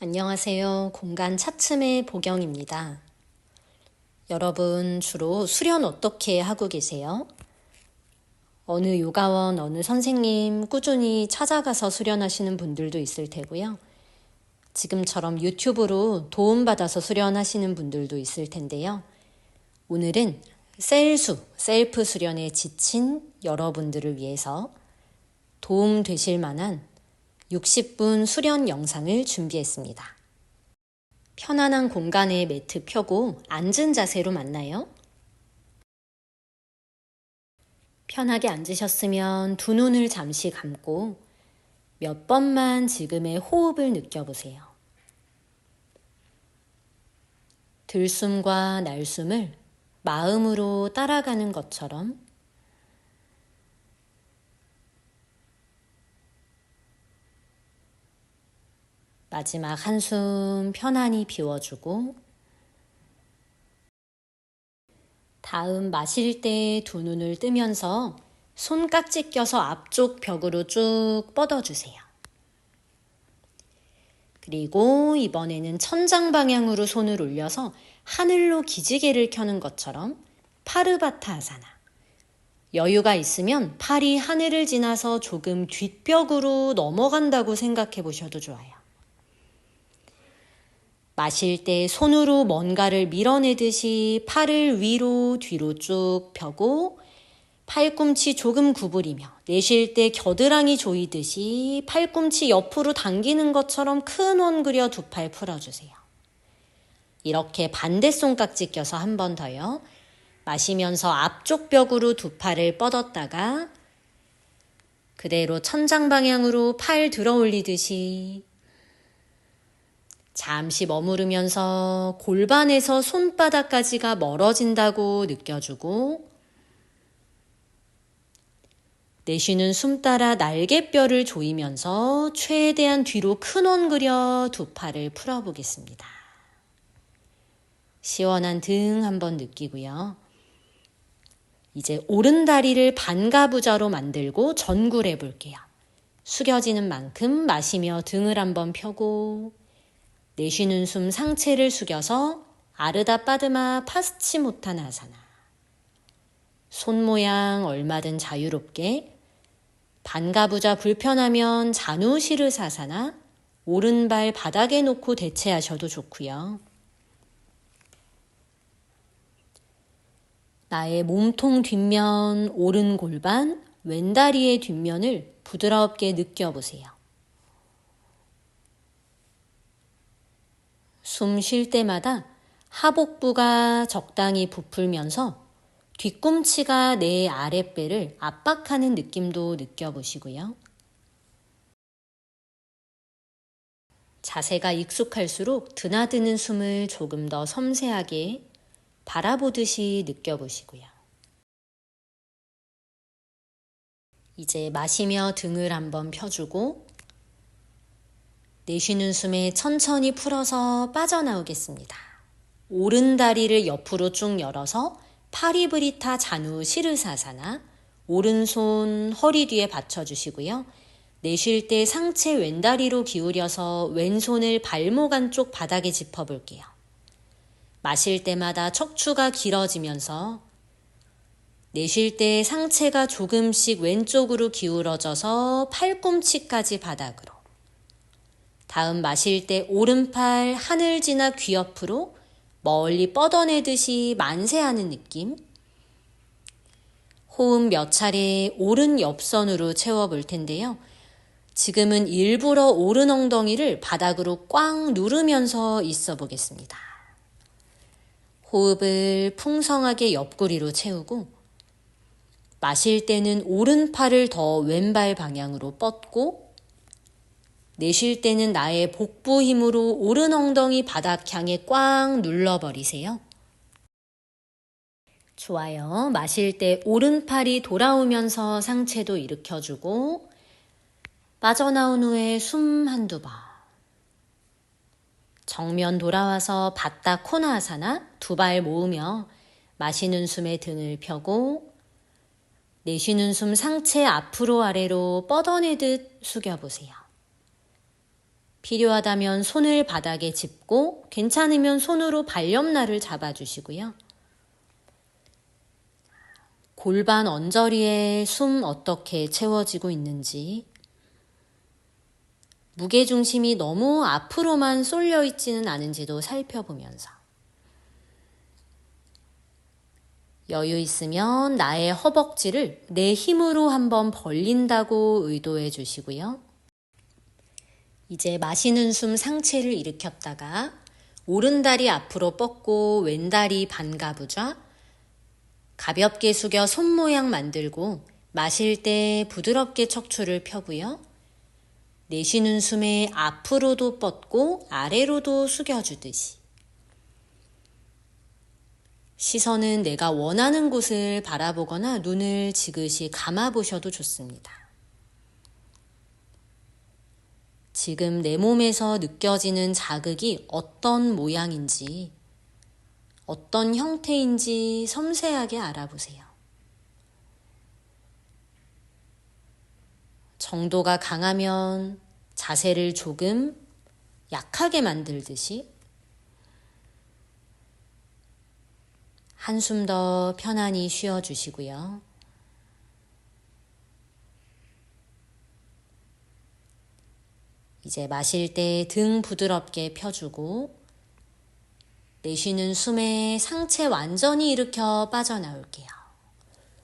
안녕하세요. 공간 차츰의 보경입니다. 여러분 주로 수련 어떻게 하고 계세요? 어느 요가원, 어느 선생님 꾸준히 찾아가서 수련하시는 분들도 있을 테고요. 지금처럼 유튜브로 도움받아서 수련하시는 분들도 있을 텐데요. 오늘은 셀프 수련에 지친 여러분들을 위해서 도움 되실 만한 60분 수련 영상을 준비했습니다. 편안한 공간에 매트 펴고 앉은 자세로 만나요. 편하게 앉으셨으면 두 눈을 잠시 감고 몇 번만 지금의 호흡을 느껴보세요. 들숨과 날숨을 마음으로 따라가는 것처럼 마지막 한숨 편안히 비워주고 다음 마실 때 두 눈을 뜨면서 손깍지 껴서 앞쪽 벽으로 쭉 뻗어주세요. 그리고 이번에는 천장 방향으로 손을 올려서 하늘로 기지개를 켜는 것처럼 파르바타 아사나. 여유가 있으면 팔이 하늘을 지나서 조금 뒷벽으로 넘어간다고 생각해 보셔도 좋아요. 마실 때 손으로 뭔가를 밀어내듯이 팔을 위로 뒤로 쭉 펴고 팔꿈치 조금 구부리며 내쉴 때 겨드랑이 조이듯이 팔꿈치 옆으로 당기는 것처럼 큰 원 그려 두 팔 풀어주세요. 이렇게 반대 손깍지 껴서 한 번 더요. 마시면서 앞쪽 벽으로 두 팔을 뻗었다가 그대로 천장 방향으로 팔 들어 올리듯이 잠시 머무르면서 골반에서 손바닥까지가 멀어진다고 느껴주고 내쉬는 숨 따라 날개뼈를 조이면서 최대한 뒤로 큰 원 그려 두 팔을 풀어보겠습니다. 시원한 등 한번 느끼고요. 이제 오른 다리를 반가부좌로 만들고 전굴해 볼게요. 숙여지는 만큼 마시며 등을 한번 펴고 내쉬는 숨 상체를 숙여서 아르다 빠드마 파스치모타나사나. 손 모양 얼마든 자유롭게 반가부좌 불편하면 자누시르사사나 오른발 바닥에 놓고 대체하셔도 좋고요. 나의 몸통 뒷면 오른 골반, 왼다리의 뒷면을 부드럽게 느껴보세요. 숨 쉴 때마다 하복부가 적당히 부풀면서 뒤꿈치가 내 아랫배를 압박하는 느낌도 느껴보시고요. 자세가 익숙할수록 드나드는 숨을 조금 더 섬세하게 바라보듯이 느껴보시고요. 이제 마시며 등을 한번 펴주고 내쉬는 숨에 천천히 풀어서 빠져나오겠습니다. 오른 다리를 옆으로 쭉 열어서 파리브리타 자누 시르사사나 오른손 허리 뒤에 받쳐주시고요. 내쉴 때 상체 왼다리로 기울여서 왼손을 발목 안쪽 바닥에 짚어볼게요. 마실 때마다 척추가 길어지면서 내쉴 때 상체가 조금씩 왼쪽으로 기울어져서 팔꿈치까지 바닥으로. 다음 마실 때 오른팔 하늘 지나 귀 옆으로 멀리 뻗어내듯이 만세하는 느낌. 호흡 몇 차례 오른 옆선으로 채워볼 텐데요. 지금은 일부러 오른 엉덩이를 바닥으로 꽉 누르면서 있어 보겠습니다. 호흡을 풍성하게 옆구리로 채우고 마실 때는 오른팔을 더 왼발 방향으로 뻗고 내쉴 때는 나의 복부 힘으로 오른 엉덩이 바닥 향해 꽉 눌러버리세요. 좋아요. 마실 때 오른팔이 돌아오면서 상체도 일으켜주고 빠져나온 후에 숨 한두 번. 정면 돌아와서 바타 코나아사나 두 발 모으며 마시는 숨에 등을 펴고 내쉬는 숨 상체 앞으로 아래로 뻗어내듯 숙여보세요. 필요하다면 손을 바닥에 짚고 괜찮으면 손으로 발옆날을 잡아주시고요. 골반 언저리에 숨 어떻게 채워지고 있는지, 무게중심이 너무 앞으로만 쏠려 있지는 않은지도 살펴보면서 여유 있으면 나의 허벅지를 내 힘으로 한번 벌린다고 의도해 주시고요. 이제 마시는 숨 상체를 일으켰다가 오른다리 앞으로 뻗고 왼다리 반가부좌, 가볍게 숙여 손 모양 만들고 마실 때 부드럽게 척추를 펴고요. 내쉬는 숨에 앞으로도 뻗고 아래로도 숙여주듯이. 시선은 내가 원하는 곳을 바라보거나 눈을 지그시 감아보셔도 좋습니다. 지금 내 몸에서 느껴지는 자극이 어떤 모양인지, 어떤 형태인지 섬세하게 알아보세요. 정도가 강하면 자세를 조금 약하게 만들듯이 한숨 더 편안히 쉬어주시고요. 이제 마실 때 등 부드럽게 펴주고 내쉬는 숨에 상체 완전히 일으켜 빠져나올게요.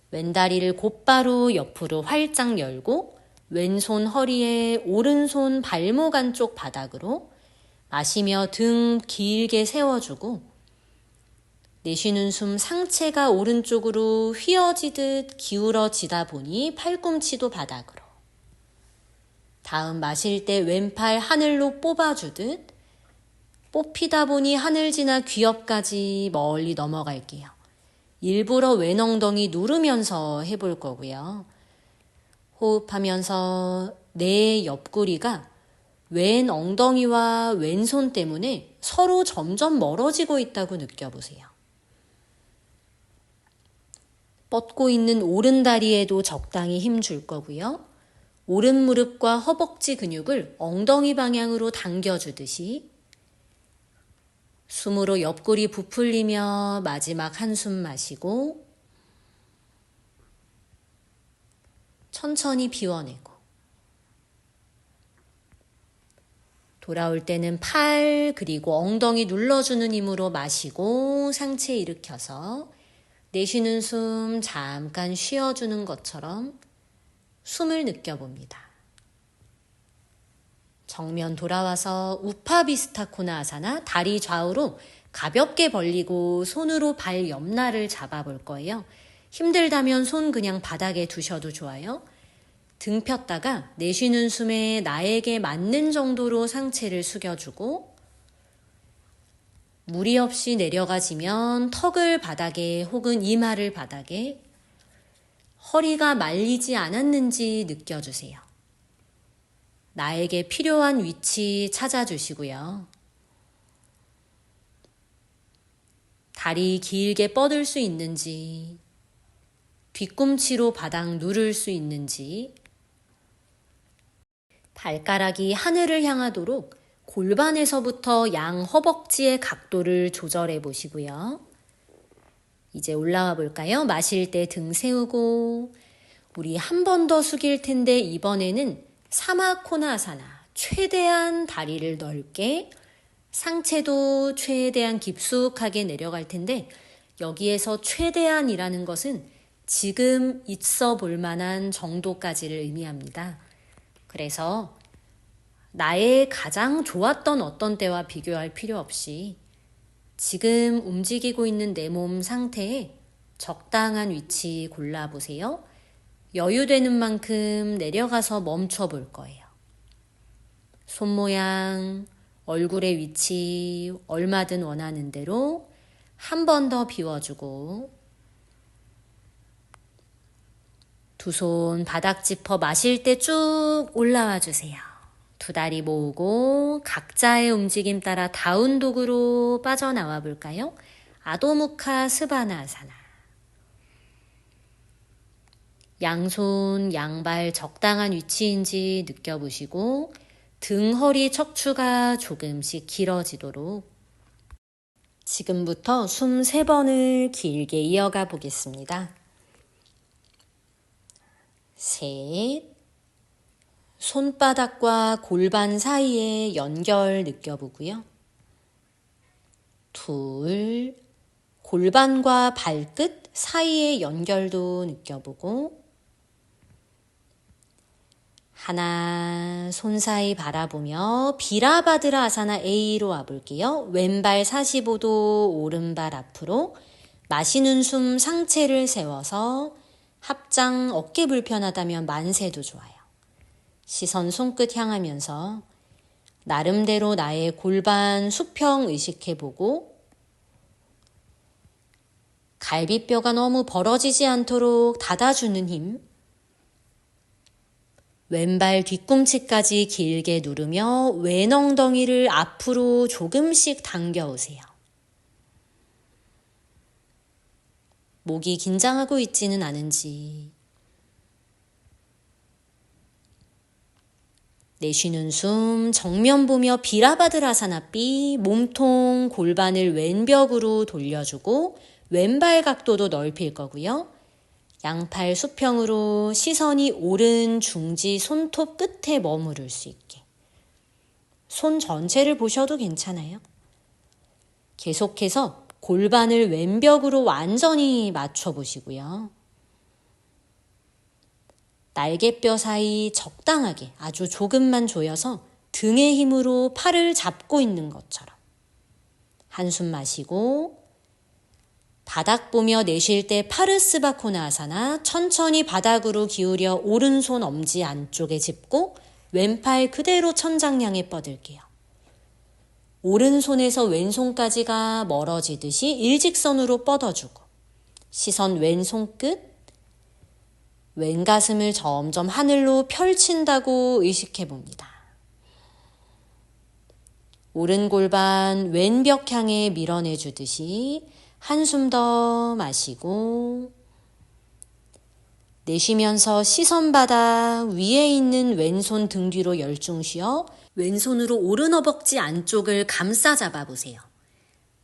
왼다리를 곧바로 옆으로 활짝 열고 왼손 허리에 오른손 발목 안쪽 바닥으로 마시며 등 길게 세워주고 내쉬는 숨 상체가 오른쪽으로 휘어지듯 기울어지다 보니 팔꿈치도 바닥으로. 다음 마실 때 왼팔 하늘로 뽑아주듯 뽑히다 보니 하늘 지나 귀엽까지 멀리 넘어갈게요. 일부러 왼 엉덩이 누르면서 해볼 거고요. 호흡하면서 내 옆구리가 왼 엉덩이와 왼손 때문에 서로 점점 멀어지고 있다고 느껴보세요. 뻗고 있는 오른다리에도 적당히 힘 줄 거고요. 오른 무릎과 허벅지 근육을 엉덩이 방향으로 당겨주듯이 숨으로 옆구리 부풀리며 마지막 한숨 마시고 천천히 비워내고 돌아올 때는 팔 그리고 엉덩이 눌러주는 힘으로 마시고 상체 일으켜서 내쉬는 숨 잠깐 쉬어주는 것처럼 숨을 느껴봅니다. 정면 돌아와서 우파비스타코나 아사나 다리 좌우로 가볍게 벌리고 손으로 발 옆날을 잡아볼 거예요. 힘들다면 손 그냥 바닥에 두셔도 좋아요. 등 폈다가 내쉬는 숨에 나에게 맞는 정도로 상체를 숙여주고 무리 없이 내려가지면 턱을 바닥에 혹은 이마를 바닥에 허리가 말리지 않았는지 느껴주세요. 나에게 필요한 위치 찾아주시고요. 다리 길게 뻗을 수 있는지, 뒤꿈치로 바닥 누를 수 있는지, 발가락이 하늘을 향하도록 골반에서부터 양 허벅지의 각도를 조절해 보시고요. 이제 올라와 볼까요? 마실 때 등 세우고 우리 한 번 더 숙일 텐데 이번에는 사마코나아사나 최대한 다리를 넓게 상체도 최대한 깊숙하게 내려갈 텐데 여기에서 최대한이라는 것은 지금 있어 볼 만한 정도까지를 의미합니다. 그래서 나의 가장 좋았던 어떤 때와 비교할 필요 없이 지금 움직이고 있는 내 몸 상태에 적당한 위치 골라보세요. 여유되는 만큼 내려가서 멈춰 볼 거예요. 손 모양, 얼굴의 위치 얼마든 원하는 대로 한 번 더 비워주고 두 손 바닥 짚어 마실 때 쭉 올라와 주세요. 두 다리 모으고 각자의 움직임 따라 다운독으로 빠져나와 볼까요? 아도무카 스바나아사나. 양손, 양발 적당한 위치인지 느껴보시고 등, 허리, 척추가 조금씩 길어지도록 지금부터 숨 3번을 길게 이어가 보겠습니다. 셋, 손바닥과 골반 사이의 연결 느껴보고요. 둘, 골반과 발끝 사이의 연결도 느껴보고, 하나, 손 사이 바라보며 비라바드라 아사나 A로 와볼게요. 왼발 45도, 오른발 앞으로 마시는 숨 상체를 세워서 합장 어깨 불편하다면 만세도 좋아요. 시선 손끝 향하면서 나름대로 나의 골반 수평 의식해보고 갈비뼈가 너무 벌어지지 않도록 닫아주는 힘, 왼발 뒤꿈치까지 길게 누르며 왼 엉덩이를 앞으로 조금씩 당겨오세요. 목이 긴장하고 있지는 않은지, 내쉬는 숨 정면 보며 비라바드라사나 B, 몸통 골반을 왼벽으로 돌려주고 왼발 각도도 넓힐 거고요. 양팔 수평으로 시선이 오른 중지 손톱 끝에 머무를 수 있게. 손 전체를 보셔도 괜찮아요. 계속해서 골반을 왼벽으로 완전히 맞춰보시고요. 날개뼈 사이 적당하게 아주 조금만 조여서 등의 힘으로 팔을 잡고 있는 것처럼 한숨 마시고 바닥 보며 내쉴 때 파르스바코나 아사나 천천히 바닥으로 기울여 오른손 엄지 안쪽에 짚고 왼팔 그대로 천장 향해 뻗을게요. 오른손에서 왼손까지가 멀어지듯이 일직선으로 뻗어주고 시선 왼손 끝, 왼 가슴을 점점 하늘로 펼친다고 의식해 봅니다. 오른 골반 왼벽 향해 밀어내주듯이 한숨 더 마시고 내쉬면서 시선 바닥 위에 있는 왼손 등 뒤로 열중 쉬어 왼손으로 오른 허벅지 안쪽을 감싸 잡아보세요.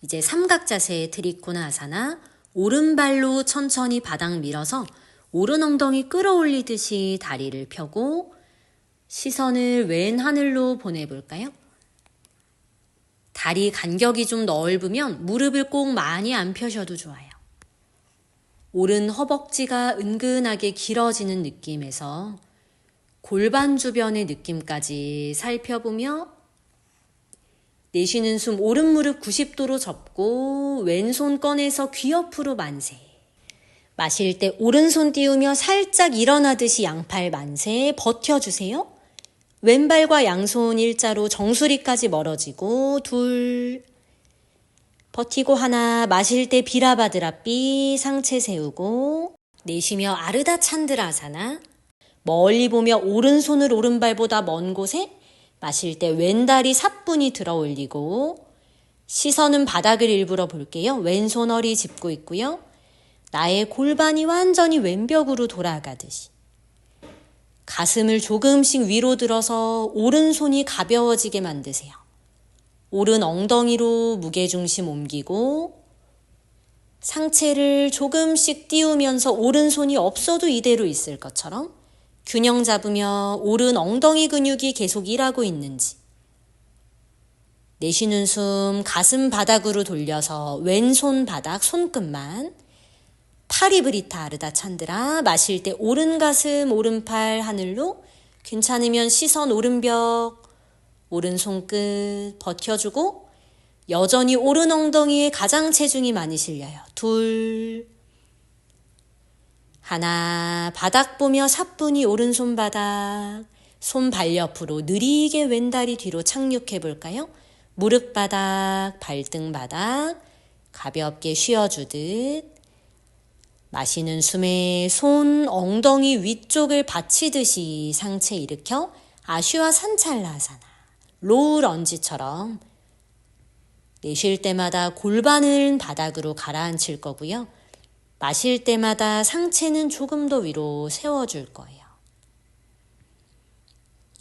이제 삼각자세의 트리코나 아사나 오른발로 천천히 바닥 밀어서 오른 엉덩이 끌어올리듯이 다리를 펴고 시선을 왼 하늘로 보내볼까요? 다리 간격이 좀 넓으면 무릎을 꼭 많이 안 펴셔도 좋아요. 오른 허벅지가 은근하게 길어지는 느낌에서 골반 주변의 느낌까지 살펴보며 내쉬는 숨 오른 무릎 90도로 접고 왼손 꺼내서 귀 옆으로 만세. 마실 때 오른손 띄우며 살짝 일어나듯이 양팔 만세 버텨주세요. 왼발과 양손 일자로 정수리까지 멀어지고 둘, 버티고 하나, 마실 때 비라바드라 B 상체 세우고 내쉬며 아르다 찬드라사나 멀리 보며 오른손을 오른발보다 먼 곳에 마실 때 왼다리 사뿐히 들어 올리고 시선은 바닥을 일부러 볼게요. 왼손 허리 짚고 있고요. 나의 골반이 완전히 왼벽으로 돌아가듯이 가슴을 조금씩 위로 들어서 오른손이 가벼워지게 만드세요. 오른 엉덩이로 무게중심 옮기고 상체를 조금씩 띄우면서 오른손이 없어도 이대로 있을 것처럼 균형 잡으며 오른 엉덩이 근육이 계속 일하고 있는지 내쉬는 숨 가슴 바닥으로 돌려서 왼손 바닥 손끝만 파리브리타 아르다 찬드라 마실 때 오른 가슴 오른팔 하늘로 괜찮으면 시선 오른벽 오른 손끝 버텨주고 여전히 오른 엉덩이에 가장 체중이 많이 실려요. 둘 하나 바닥 보며 사뿐히 오른손 바닥 손 발 옆으로 느리게 왼다리 뒤로 착륙해 볼까요? 무릎 바닥 발등 바닥 가볍게 쉬어주듯 마시는 숨에 손 엉덩이 위쪽을 받치듯이 상체 일으켜 아쉬와 산찰라사나 로우 런지처럼 내쉴 때마다 골반은 바닥으로 가라앉힐 거고요. 마실 때마다 상체는 조금 더 위로 세워줄 거예요.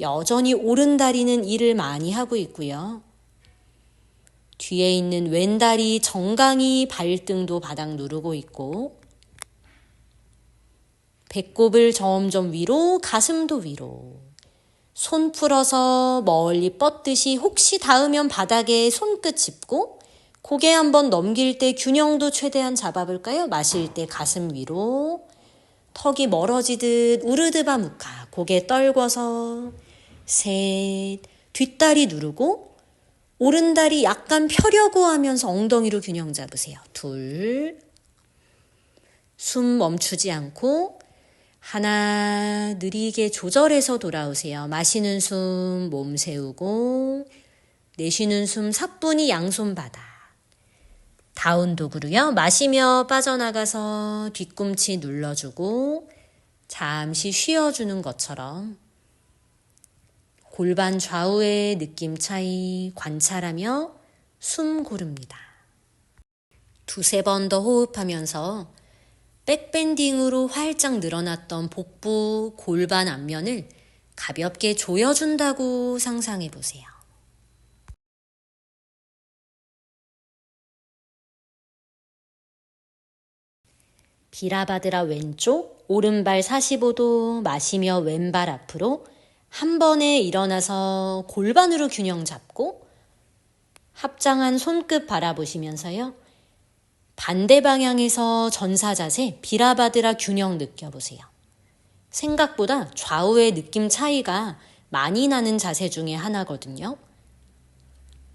여전히 오른다리는 일을 많이 하고 있고요. 뒤에 있는 왼다리 정강이 발등도 바닥 누르고 있고 배꼽을 점점 위로, 가슴도 위로. 손 풀어서 멀리 뻗듯이 혹시 닿으면 바닥에 손끝 짚고 고개 한번 넘길 때 균형도 최대한 잡아볼까요? 마실 때 가슴 위로. 턱이 멀어지듯 우르드바 무카. 고개 떨궈서 셋. 뒷다리 누르고 오른다리 약간 펴려고 하면서 엉덩이로 균형 잡으세요. 둘. 숨 멈추지 않고 하나 느리게 조절해서 돌아오세요. 마시는 숨 몸 세우고 내쉬는 숨 사뿐히 양손 바닥. 다운도그로요. 마시며 빠져나가서 뒤꿈치 눌러주고 잠시 쉬어주는 것처럼 골반 좌우의 느낌 차이 관찰하며 숨 고릅니다. 두세 번 더 호흡하면서 백밴딩으로 활짝 늘어났던 복부, 골반 앞면을 가볍게 조여준다고 상상해 보세요. 비라바드라 왼쪽, 오른발 45도 마시며 왼발 앞으로 한 번에 일어나서 골반으로 균형 잡고 합장한 손끝 바라보시면서요. 반대 방향에서 전사 자세 비라바드라 균형 느껴보세요. 생각보다 좌우의 느낌 차이가 많이 나는 자세 중에 하나거든요.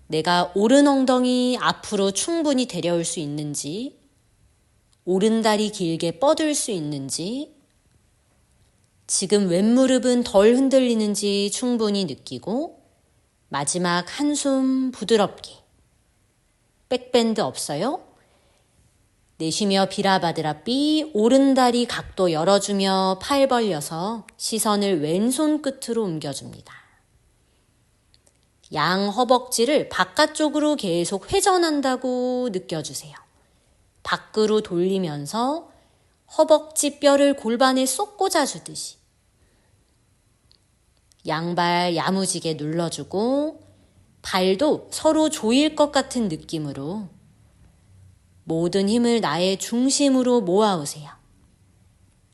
내가 오른 엉덩이 앞으로 충분히 데려올 수 있는지, 오른 다리 길게 뻗을 수 있는지, 지금 왼무릎은 덜 흔들리는지 충분히 느끼고 마지막 한숨 부드럽게. 백밴드 없어요? 내쉬며 비라바드라 삐 오른다리 각도 열어주며 팔 벌려서 시선을 왼손 끝으로 옮겨줍니다. 양 허벅지를 바깥쪽으로 계속 회전한다고 느껴주세요. 밖으로 돌리면서 허벅지 뼈를 골반에 쏙 꽂아주듯이 양발 야무지게 눌러주고 발도 서로 조일 것 같은 느낌으로 모든 힘을 나의 중심으로 모아오세요.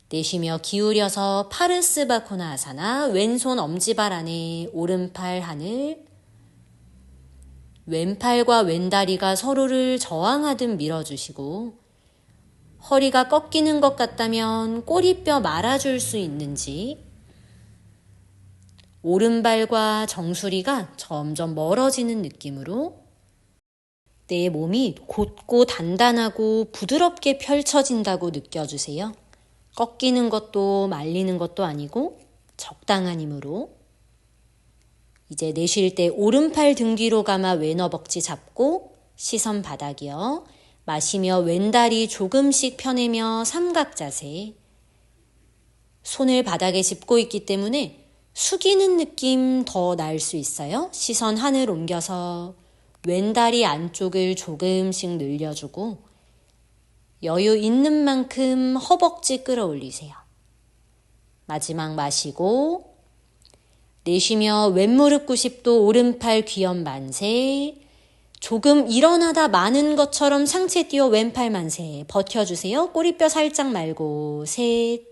내쉬며 기울여서 파르스바코나 아사나 왼손 엄지발 안에 오른팔 하늘 왼팔과 왼다리가 서로를 저항하듯 밀어주시고 허리가 꺾이는 것 같다면 꼬리뼈 말아줄 수 있는지 오른발과 정수리가 점점 멀어지는 느낌으로 내 몸이 곧고 단단하고 부드럽게 펼쳐진다고 느껴주세요. 꺾이는 것도 말리는 것도 아니고 적당한 힘으로 이제 내쉴 때 오른팔 등 뒤로 감아 왼허벅지 잡고 시선 바닥이요. 마시며 왼다리 조금씩 펴내며 삼각 자세. 손을 바닥에 짚고 있기 때문에 숙이는 느낌 더 날 수 있어요. 시선 하늘 옮겨서 왼다리 안쪽을 조금씩 늘려주고 여유 있는 만큼 허벅지 끌어올리세요. 마지막 마시고 내쉬며 왼무릎 90도 오른팔 귀염 만세. 조금 일어나다 마는 것처럼 상체 띄워 왼팔 만세. 버텨주세요. 꼬리뼈 살짝 말고 셋,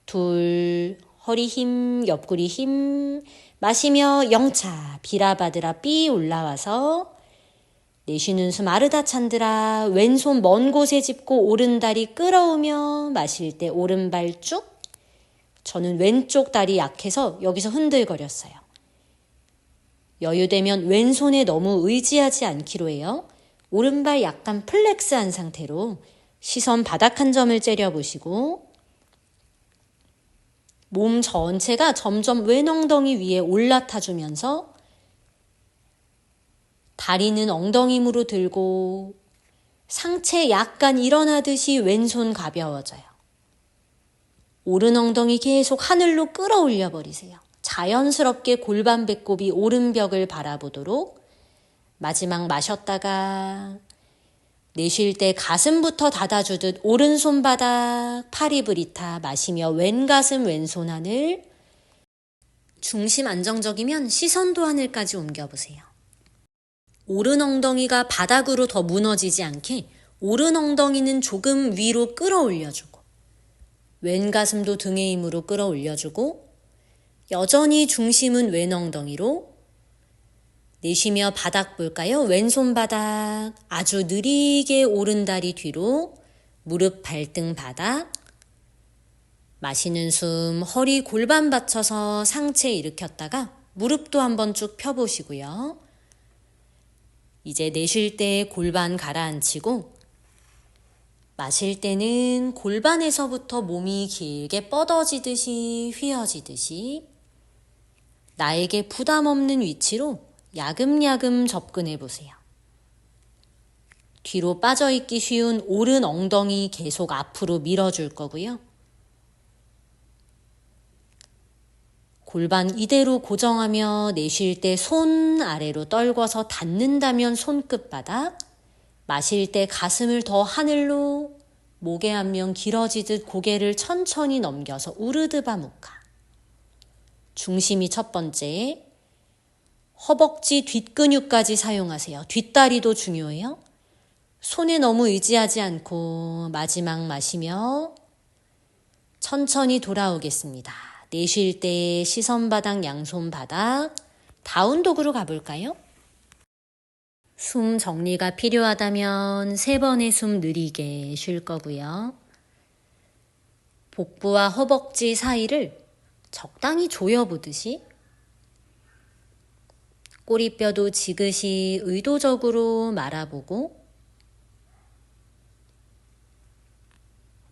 둘, 허리 힘, 옆구리 힘. 마시며 영차 비라바드라 삐 올라와서 내쉬는 숨 아르다 찬드라 왼손 먼 곳에 짚고 오른다리 끌어오며 마실 때 오른발 쭉. 저는 왼쪽 다리 약해서 여기서 흔들거렸어요. 여유되면 왼손에 너무 의지하지 않기로 해요. 오른발 약간 플렉스한 상태로 시선 바닥 한 점을 째려보시고 몸 전체가 점점 왼 엉덩이 위에 올라타주면서 다리는 엉덩이 힘으로 들고 상체 약간 일어나듯이 왼손 가벼워져요. 오른 엉덩이 계속 하늘로 끌어올려 버리세요. 자연스럽게 골반 배꼽이 오른 벽을 바라보도록 마지막 마셨다가 내쉴 때 가슴부터 닫아주듯 오른손 바닥 파리브리타 마시며 왼 가슴 왼손 하늘 중심 안정적이면 시선도 하늘까지 옮겨보세요. 오른 엉덩이가 바닥으로 더 무너지지 않게 오른 엉덩이는 조금 위로 끌어올려주고 왼 가슴도 등의 힘으로 끌어올려주고 여전히 중심은 왼 엉덩이로 내쉬며 바닥 볼까요? 왼손 바닥 아주 느리게 오른 다리 뒤로 무릎 발등 바닥 마시는 숨 허리 골반 받쳐서 상체 일으켰다가 무릎도 한번 쭉 펴보시고요. 이제 내쉴 때 골반 가라앉히고 마실 때는 골반에서부터 몸이 길게 뻗어지듯이 휘어지듯이 나에게 부담 없는 위치로 야금야금 접근해 보세요. 뒤로 빠져있기 쉬운 오른 엉덩이 계속 앞으로 밀어줄 거고요. 골반 이대로 고정하며 내쉴 때 손 아래로 떨궈서 닿는다면 손끝바닥, 마실 때 가슴을 더 하늘로 목의 안면 길어지듯 고개를 천천히 넘겨서 우르드바무카. 중심이 첫 번째, 허벅지 뒷근육까지 사용하세요. 뒷다리도 중요해요. 손에 너무 의지하지 않고 마지막 마시며 천천히 돌아오겠습니다. 내쉴 때 시선 바닥, 양손 바닥, 다운독으로 가볼까요? 숨 정리가 필요하다면 3번의 숨 느리게 쉴 거고요. 복부와 허벅지 사이를 적당히 조여보듯이 꼬리뼈도 지그시 의도적으로 말아보고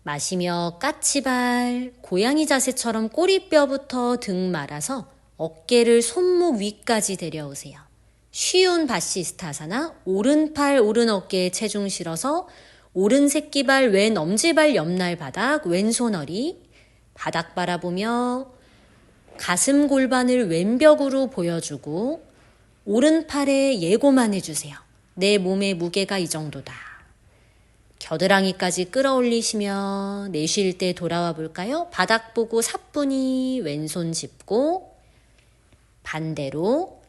마시며 까치발, 고양이 자세처럼 꼬리뼈부터 등 말아서 어깨를 손목 위까지 데려오세요. 쉬운 바시스타사나 오른팔 오른 어깨에 체중 실어서 오른 새끼발 왼 엄지발 옆날 바닥 왼손 허리 바닥 바라보며 가슴 골반을 왼벽으로 보여주고 오른팔에 예고만 해주세요. 내 몸의 무게가 이 정도다. 겨드랑이까지 끌어올리시며 내쉴 때 돌아와 볼까요? 바닥 보고 사뿐히 왼손 짚고 반대로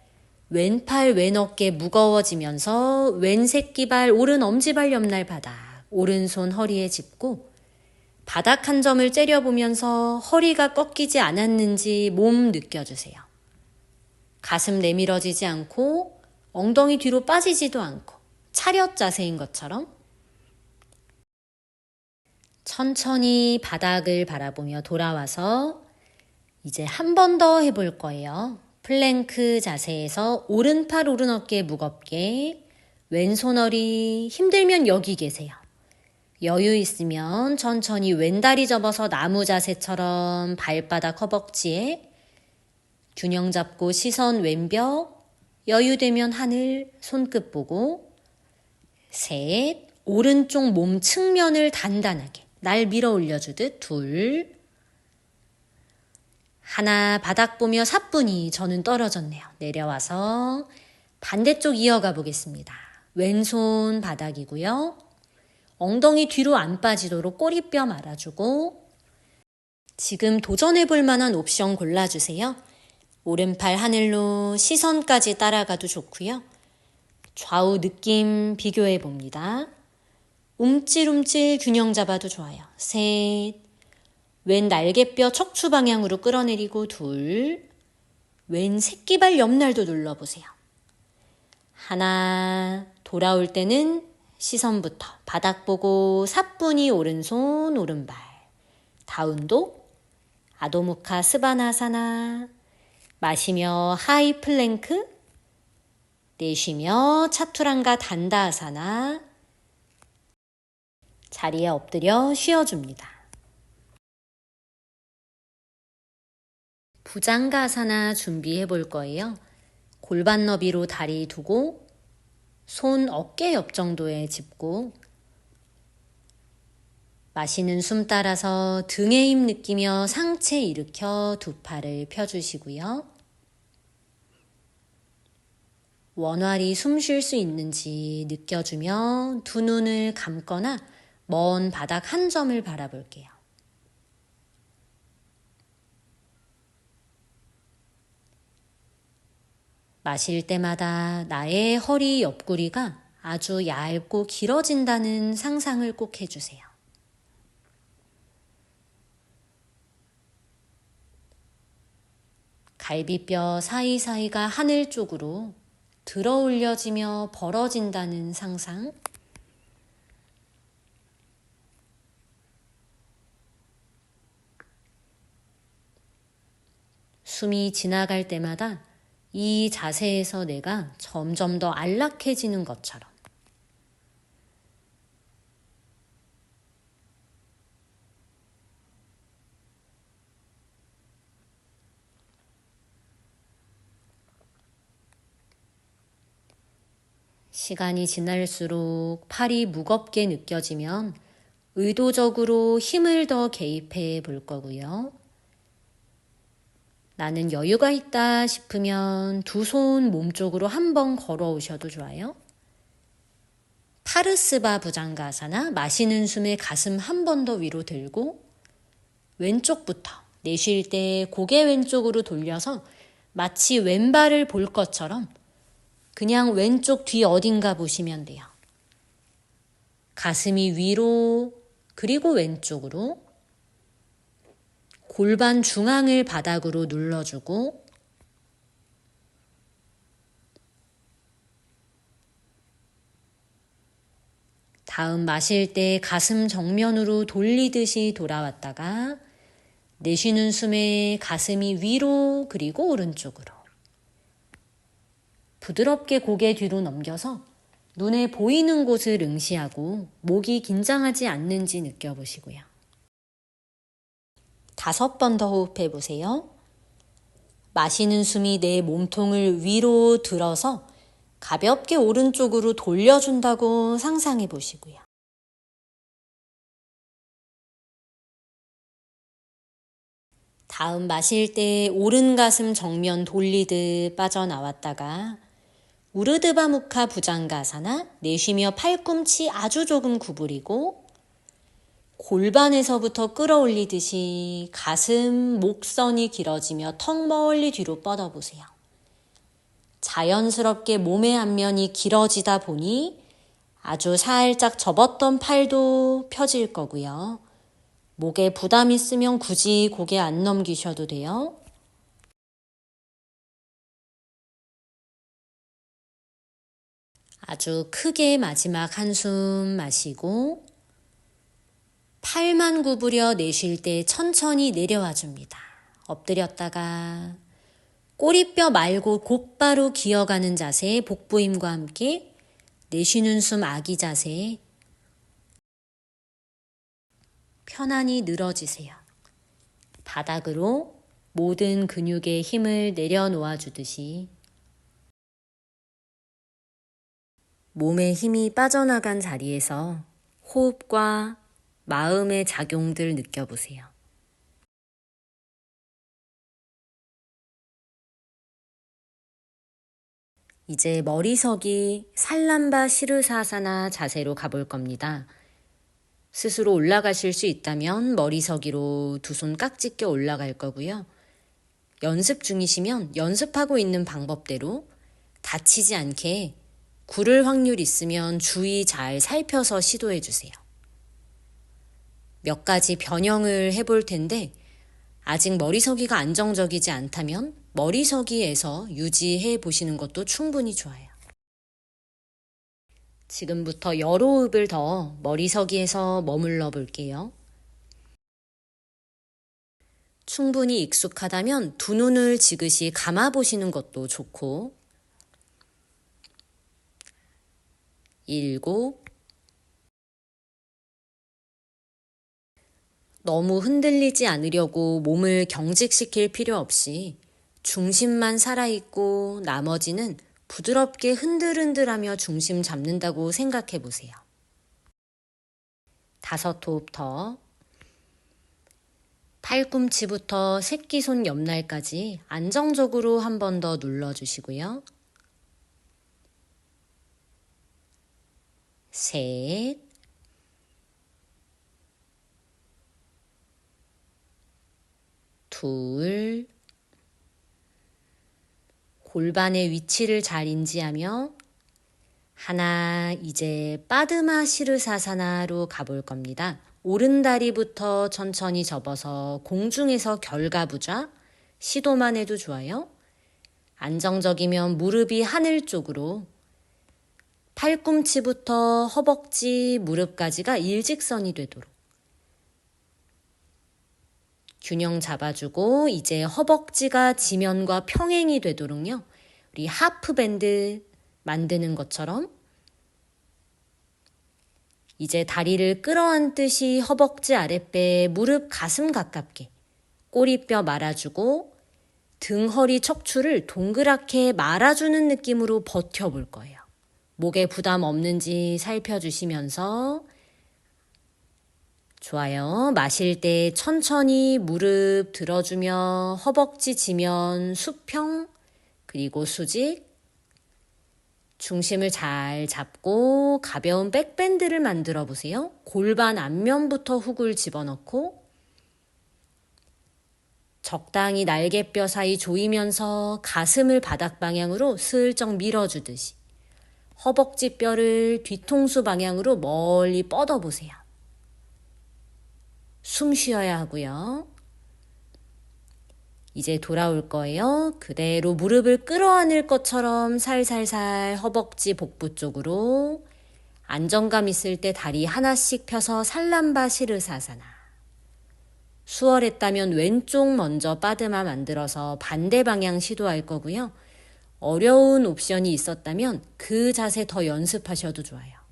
왼팔 왼 어깨 무거워지면서 왼 새끼발 오른 엄지발 옆날 바닥 오른손 허리에 짚고 바닥 한 점을 째려보면서 허리가 꺾이지 않았는지 몸 느껴주세요. 가슴 내밀어지지 않고 엉덩이 뒤로 빠지지도 않고 차렷 자세인 것처럼 천천히 바닥을 바라보며 돌아와서 이제 한 번 더 해볼 거예요. 플랭크 자세에서 오른팔 오른 어깨 무겁게 왼손 허리 힘들면 여기 계세요. 여유 있으면 천천히 왼다리 접어서 나무 자세처럼 발바닥 허벅지에 균형 잡고 시선 왼벽 여유되면 하늘 손끝 보고 셋 오른쪽 몸 측면을 단단하게 날 밀어 올려주듯 둘 하나 바닥 보며 사뿐히 저는 떨어졌네요. 내려와서 반대쪽 이어가 보겠습니다. 왼손 바닥이고요. 엉덩이 뒤로 안 빠지도록 꼬리뼈 말아주고 지금 도전해 볼 만한 옵션 골라주세요. 오른팔 하늘로 시선까지 따라가도 좋고요. 좌우 느낌 비교해 봅니다. 움찔움찔 균형 잡아도 좋아요. 셋, 왼 날개뼈 척추 방향으로 끌어내리고 둘, 왼 새끼발 옆날도 눌러보세요. 하나, 돌아올 때는 시선부터 바닥 보고 사뿐히 오른손 오른발 다운독 아도무카 스바나사나 마시며 하이 플랭크 내쉬며 차투랑가 단다아사나 자리에 엎드려 쉬어줍니다. 부장가사나 준비해 볼 거예요. 골반 너비로 다리 두고 손 어깨 옆 정도에 짚고 마시는 숨 따라서 등의 힘 느끼며 상체 일으켜 두 팔을 펴주시고요. 원활히 숨 쉴 수 있는지 느껴주며 두 눈을 감거나 먼 바닥 한 점을 바라볼게요. 마실 때마다 나의 허리 옆구리가 아주 얇고 길어진다는 상상을 꼭 해주세요. 갈비뼈 사이사이가 하늘 쪽으로 들어 올려지며 벌어진다는 상상. 숨이 지나갈 때마다 이 자세에서 내가 점점 더 안락해지는 것처럼. 시간이 지날수록 팔이 무겁게 느껴지면 의도적으로 힘을 더 개입해 볼 거고요. 나는 여유가 있다 싶으면 두 손 몸쪽으로 한번 걸어오셔도 좋아요. 파르스바 부장가사나 마시는 숨에 가슴 한 번 더 위로 들고 왼쪽부터 내쉴 때 고개 왼쪽으로 돌려서 마치 왼발을 볼 것처럼 그냥 왼쪽 뒤 어딘가 보시면 돼요. 가슴이 위로 그리고 왼쪽으로 골반 중앙을 바닥으로 눌러주고 다음 마실 때 가슴 정면으로 돌리듯이 돌아왔다가 내쉬는 숨에 가슴이 위로 그리고 오른쪽으로 부드럽게 고개 뒤로 넘겨서 눈에 보이는 곳을 응시하고 목이 긴장하지 않는지 느껴보시고요. 5번 더 호흡해 보세요. 마시는 숨이 내 몸통을 위로 들어서 가볍게 오른쪽으로 돌려준다고 상상해 보시고요. 다음 마실 때 오른 가슴 정면 돌리듯 빠져나왔다가 우르드바무카 부장가사나 내쉬며 팔꿈치 아주 조금 구부리고 골반에서부터 끌어올리듯이 가슴, 목선이 길어지며 턱 멀리 뒤로 뻗어보세요. 자연스럽게 몸의 앞면이 길어지다 보니 아주 살짝 접었던 팔도 펴질 거고요. 목에 부담 있으면 굳이 고개 안 넘기셔도 돼요. 아주 크게 마지막 한숨 마시고 팔만 구부려 내쉴 때 천천히 내려와 줍니다. 엎드렸다가 꼬리뼈 말고 곧바로 기어가는 자세, 복부힘과 함께 내쉬는 숨 아기 자세 편안히 늘어지세요. 바닥으로 모든 근육의 힘을 내려놓아 주듯이 몸의 힘이 빠져나간 자리에서 호흡과 마음의 작용들 느껴보세요. 이제 머리석이 살람바 시르사사나 자세로 가볼 겁니다. 스스로 올라가실 수 있다면 머리석이로 두 손 깍지 껴 올라갈 거고요. 연습 중이시면 연습하고 있는 방법대로 다치지 않게 구를 확률 있으면 주의 잘 살펴서 시도해 주세요. 몇 가지 변형을 해볼 텐데 아직 머리서기가 안정적이지 않다면 머리서기에서 유지해 보시는 것도 충분히 좋아요. 지금부터 여러 호흡을 더 머리서기에서 머물러 볼게요. 충분히 익숙하다면 두 눈을 지그시 감아 보시는 것도 좋고 7 너무 흔들리지 않으려고 몸을 경직시킬 필요 없이 중심만 살아있고 나머지는 부드럽게 흔들흔들하며 중심 잡는다고 생각해 보세요. 5 호흡 더. 팔꿈치부터 새끼손 옆날까지 안정적으로 한 번 더 눌러주시고요. 3 2 골반의 위치를 잘 인지하며 하나, 이제 빠드마 시르사사나로 가볼 겁니다. 오른다리부터 천천히 접어서 공중에서 결과부좌 시도만 해도 좋아요. 안정적이면 무릎이 하늘 쪽으로, 팔꿈치부터 허벅지, 무릎까지가 일직선이 되도록 균형 잡아주고, 이제 허벅지가 지면과 평행이 되도록요. 우리 하프밴드 만드는 것처럼 이제 다리를 끌어안듯이 허벅지 아랫배, 무릎, 가슴 가깝게 꼬리뼈 말아주고 등, 허리, 척추를 동그랗게 말아주는 느낌으로 버텨볼 거예요. 목에 부담 없는지 살펴주시면서 좋아요. 마실 때 천천히 무릎 들어주며 허벅지 지면 수평 그리고 수직 중심을 잘 잡고 가벼운 백밴드를 만들어 보세요. 골반 앞면부터 훅을 집어넣고 적당히 날개뼈 사이 조이면서 가슴을 바닥 방향으로 슬쩍 밀어주듯이 허벅지 뼈를 뒤통수 방향으로 멀리 뻗어보세요. 숨 쉬어야 하고요. 이제 돌아올 거예요. 그대로 무릎을 끌어안을 것처럼 살살살 허벅지 복부 쪽으로 안정감 있을 때 다리 하나씩 펴서 살람바 시르사사나. 수월했다면 왼쪽 먼저 빠드마 만들어서 반대 방향 시도할 거고요. 어려운 옵션이 있었다면 그 자세 더 연습하셔도 좋아요.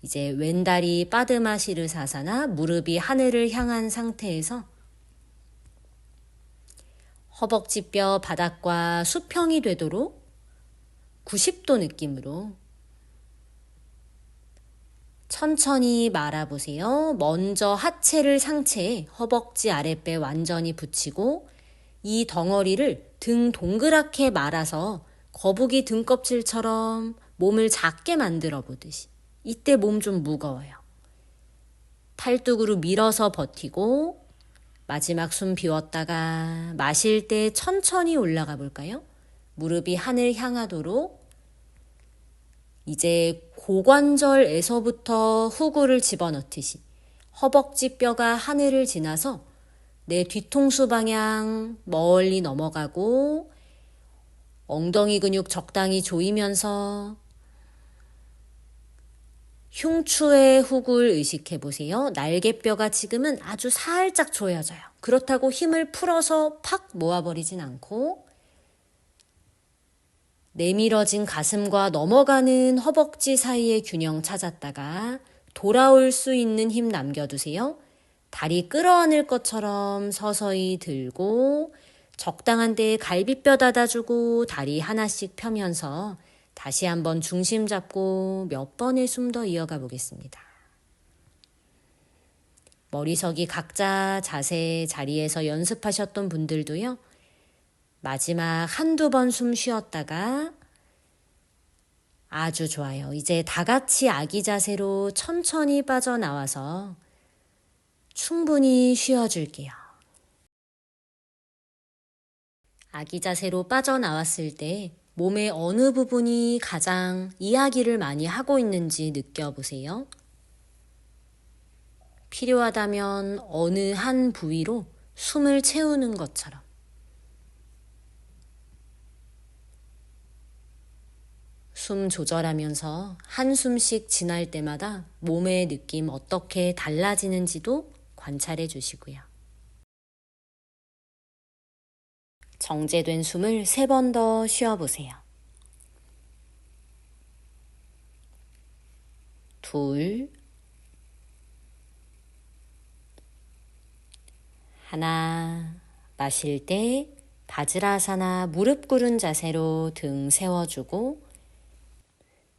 이제 왼다리 빠드마 시르사사나 무릎이 하늘을 향한 상태에서 허벅지뼈 바닥과 수평이 되도록 90도 느낌으로 천천히 말아보세요. 먼저 하체를 상체에 허벅지 아랫배 완전히 붙이고 이 덩어리를 등 동그랗게 말아서 거북이 등껍질처럼 몸을 작게 만들어 보듯이. 이때 몸 좀 무거워요. 팔뚝으로 밀어서 버티고 마지막 숨 비웠다가 마실 때 천천히 올라가 볼까요? 무릎이 하늘 향하도록. 이제 고관절에서부터 후구를 집어넣듯이 허벅지 뼈가 하늘을 지나서 내 뒤통수 방향 멀리 넘어가고 엉덩이 근육 적당히 조이면서 흉추의 훅을 의식해 보세요. 날개뼈가 지금은 아주 살짝 조여져요. 그렇다고 힘을 풀어서 팍 모아버리진 않고 내밀어진 가슴과 넘어가는 허벅지 사이의 균형 찾았다가 돌아올 수 있는 힘 남겨두세요. 다리 끌어안을 것처럼 서서히 들고 적당한 데에 갈비뼈 닫아주고 다리 하나씩 펴면서 다시 한번 중심 잡고 몇 번의 숨 더 이어가 보겠습니다. 머리석이 각자 자세 자리에서 연습하셨던 분들도요. 마지막 한두 번 숨 쉬었다가 아주 좋아요. 이제 다 같이 아기 자세로 천천히 빠져나와서 충분히 쉬어줄게요. 아기 자세로 빠져나왔을 때 몸의 어느 부분이 가장 이야기를 많이 하고 있는지 느껴보세요. 필요하다면 어느 한 부위로 숨을 채우는 것처럼. 숨 조절하면서 한숨씩 지날 때마다 몸의 느낌 어떻게 달라지는지도 관찰해 주시고요. 정제된 숨을 3번 더 쉬어보세요. 둘, 하나, 마실 때 바즈라사나 무릎 꿇은 자세로 등 세워주고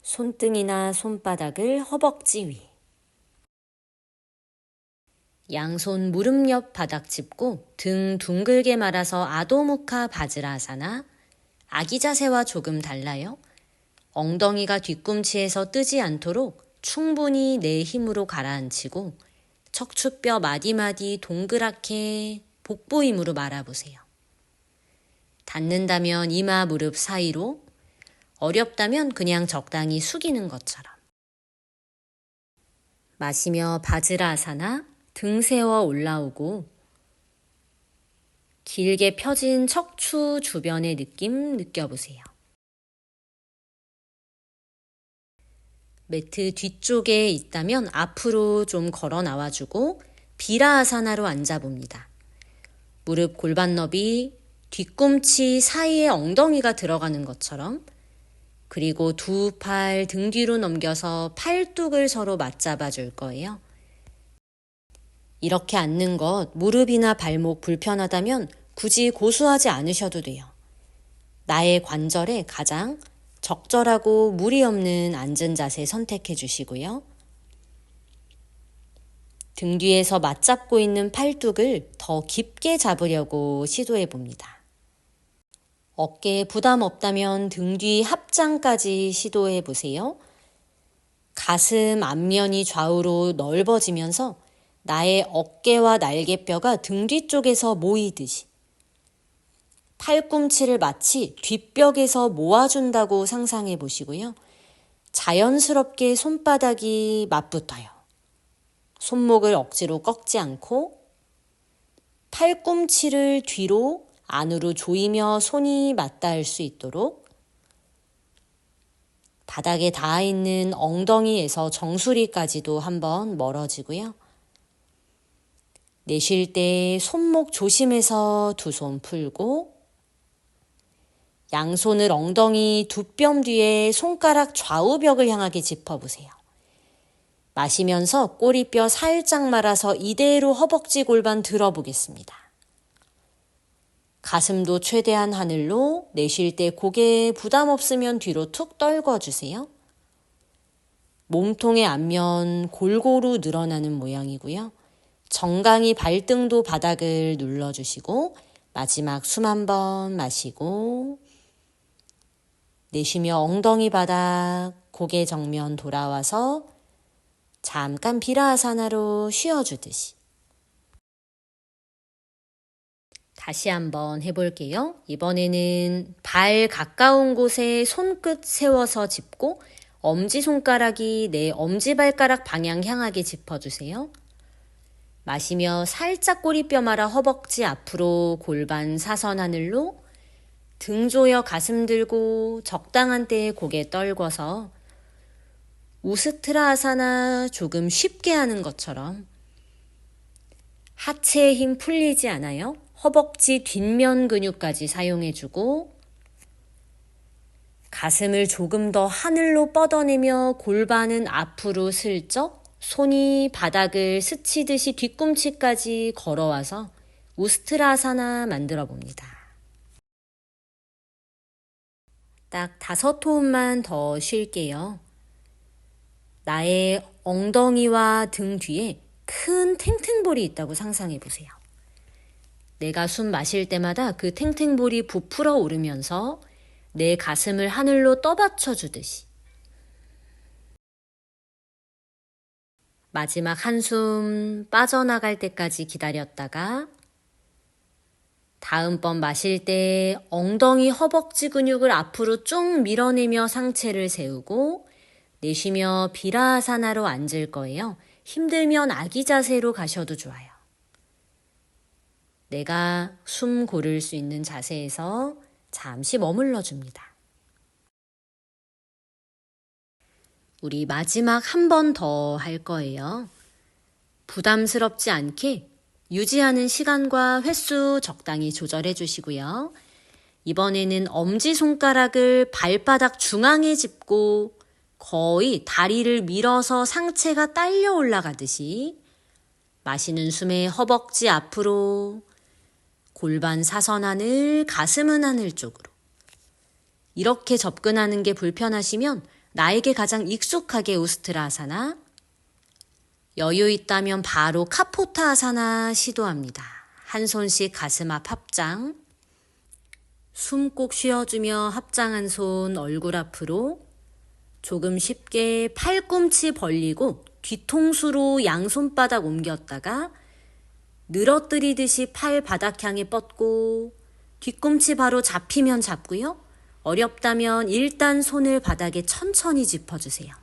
손등이나 손바닥을 허벅지 위, 양손 무릎 옆 바닥 짚고 등 둥글게 말아서 아도무카 바즈라사나. 아기 자세와 조금 달라요. 엉덩이가 뒤꿈치에서 뜨지 않도록 충분히 내 힘으로 가라앉히고 척추뼈 마디마디 동그랗게 복부 힘으로 말아보세요. 닿는다면 이마 무릎 사이로, 어렵다면 그냥 적당히 숙이는 것처럼. 마시며 바즈라아사나 등 세워 올라오고 길게 펴진 척추 주변의 느낌 느껴보세요. 매트 뒤쪽에 있다면 앞으로 좀 걸어 나와주고 비라아사나로 앉아봅니다. 무릎 골반 너비, 뒤꿈치 사이에 엉덩이가 들어가는 것처럼, 그리고 두 팔 등 뒤로 넘겨서 팔뚝을 서로 맞잡아 줄 거예요. 이렇게 앉는 것 무릎이나 발목 불편하다면 굳이 고수하지 않으셔도 돼요. 나의 관절에 가장 적절하고 무리 없는 앉은 자세 선택해 주시고요. 등 뒤에서 맞잡고 있는 팔뚝을 더 깊게 잡으려고 시도해 봅니다. 어깨에 부담 없다면 등 뒤 합장까지 시도해 보세요. 가슴 앞면이 좌우로 넓어지면서 나의 어깨와 날개뼈가 등 뒤쪽에서 모이듯이, 팔꿈치를 마치 뒷벽에서 모아준다고 상상해 보시고요. 자연스럽게 손바닥이 맞붙어요. 손목을 억지로 꺾지 않고 팔꿈치를 뒤로 안으로 조이며 손이 맞닿을 수 있도록, 바닥에 닿아 있는 엉덩이에서 정수리까지도 한번 멀어지고요. 내쉴 때 손목 조심해서 두 손 풀고, 양손을 엉덩이 두 뼘 뒤에 손가락 좌우벽을 향하게 짚어보세요. 마시면서 꼬리뼈 살짝 말아서 이대로 허벅지 골반 들어보겠습니다. 가슴도 최대한 하늘로, 내쉴 때 고개 부담 없으면 뒤로 툭 떨궈주세요. 몸통의 앞면 골고루 늘어나는 모양이고요. 정강이 발등도 바닥을 눌러주시고, 마지막 숨 한 번 마시고 내쉬며 엉덩이 바닥, 고개 정면 돌아와서 잠깐 비라아사나로 쉬어주듯이. 다시 한번 해볼게요. 이번에는 발 가까운 곳에 손끝 세워서 짚고 엄지손가락이 내 엄지발가락 방향 향하게 짚어주세요. 마시며 살짝 꼬리뼈 말아 허벅지 앞으로, 골반 사선 하늘로, 등 조여 가슴 들고 적당한 때에 고개 떨궈서 우스트라아사나 조금 쉽게 하는 것처럼 하체의 힘 풀리지 않아요. 허벅지 뒷면 근육까지 사용해주고, 가슴을 조금 더 하늘로 뻗어내며 골반은 앞으로 슬쩍, 손이 바닥을 스치듯이 뒤꿈치까지 걸어와서 우스트라아사나 만들어 봅니다. 딱 5호흡만 더 쉴게요. 나의 엉덩이와 등 뒤에 큰 탱탱볼이 있다고 상상해 보세요. 내가 숨 마실 때마다 그 탱탱볼이 부풀어 오르면서 내 가슴을 하늘로 떠받쳐 주듯이. 마지막 한숨 빠져나갈 때까지 기다렸다가 다음번 마실 때 엉덩이 허벅지 근육을 앞으로 쭉 밀어내며 상체를 세우고, 내쉬며 비라아사나로 앉을 거예요. 힘들면 아기 자세로 가셔도 좋아요. 내가 숨 고를 수 있는 자세에서 잠시 머물러 줍니다. 우리 마지막 한 번 더 할 거예요. 부담스럽지 않게 유지하는 시간과 횟수 적당히 조절해 주시고요. 이번에는 엄지손가락을 발바닥 중앙에 짚고 거의 다리를 밀어서 상체가 딸려 올라가듯이, 마시는 숨에 허벅지 앞으로, 골반 사선 하늘, 가슴은 하늘 쪽으로. 이렇게 접근하는 게 불편하시면 나에게 가장 익숙하게 우스트라아사나, 여유 있다면 바로 카포타아사나 시도합니다. 한 손씩 가슴 앞 합장, 숨 꼭 쉬어주며 합장한 손 얼굴 앞으로, 조금 쉽게 팔꿈치 벌리고 뒤통수로 양손바닥 옮겼다가 늘어뜨리듯이 팔 바닥 향해 뻗고 뒤꿈치 바로 잡히면 잡고요. 어렵다면 일단 손을 바닥에 천천히 짚어주세요.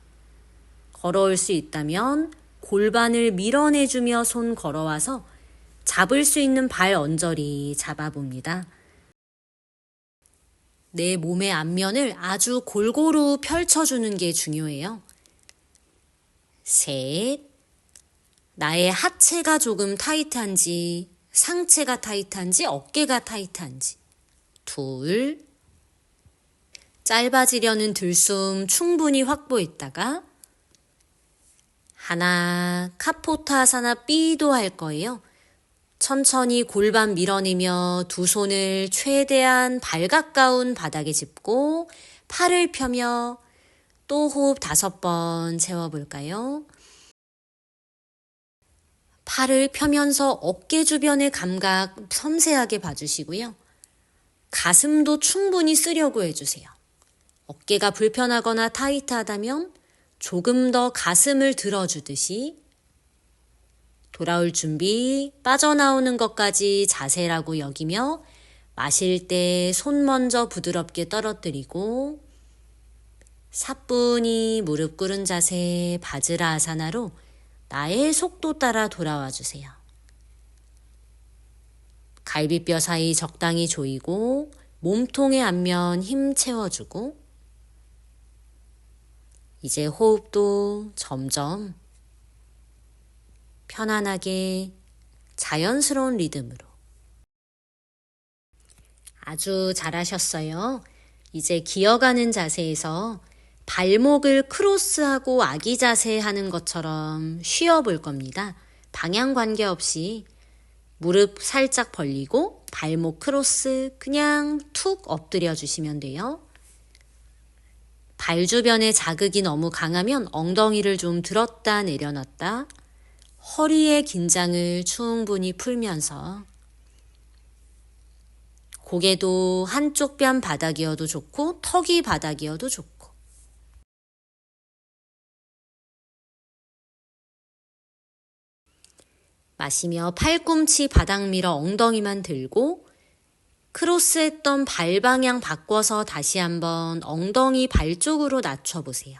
걸어올 수 있다면 골반을 밀어내주며 손 걸어와서 잡을 수 있는 발 언저리 잡아봅니다. 내 몸의 앞면을 아주 골고루 펼쳐주는 게 중요해요. 셋, 나의 하체가 조금 타이트한지, 상체가 타이트한지, 어깨가 타이트한지. 둘, 짧아지려는 들숨 충분히 확보했다가 하나, 카포타사나 B도 할 거예요. 천천히 골반 밀어내며 두 손을 최대한 발 가까운 바닥에 짚고 팔을 펴며 또 호흡 5번 채워볼까요? 팔을 펴면서 어깨 주변의 감각 섬세하게 봐주시고요. 가슴도 충분히 쓰려고 해주세요. 어깨가 불편하거나 타이트하다면 조금 더 가슴을 들어주듯이 돌아올 준비, 빠져나오는 것까지 자세라고 여기며 마실 때 손 먼저 부드럽게 떨어뜨리고 사뿐히 무릎 꿇은 자세 바즈라아사나로 나의 속도 따라 돌아와 주세요. 갈비뼈 사이 적당히 조이고 몸통의 앞면 힘 채워주고 이제 호흡도 점점 편안하게 자연스러운 리듬으로. 아주 잘하셨어요. 이제 기어가는 자세에서 발목을 크로스하고 아기 자세 하는 것처럼 쉬어볼 겁니다. 방향 관계없이 무릎 살짝 벌리고 발목 크로스 그냥 툭 엎드려 주시면 돼요. 발 주변에 자극이 너무 강하면 엉덩이를 좀 들었다 내려놨다 허리의 긴장을 충분히 풀면서 고개도 한쪽 뺨 바닥이어도 좋고 턱이 바닥이어도 좋고 마시며 팔꿈치 바닥 밀어 엉덩이만 들고 크로스했던 발 방향 바꿔서 다시 한번 엉덩이 발 쪽으로 낮춰보세요.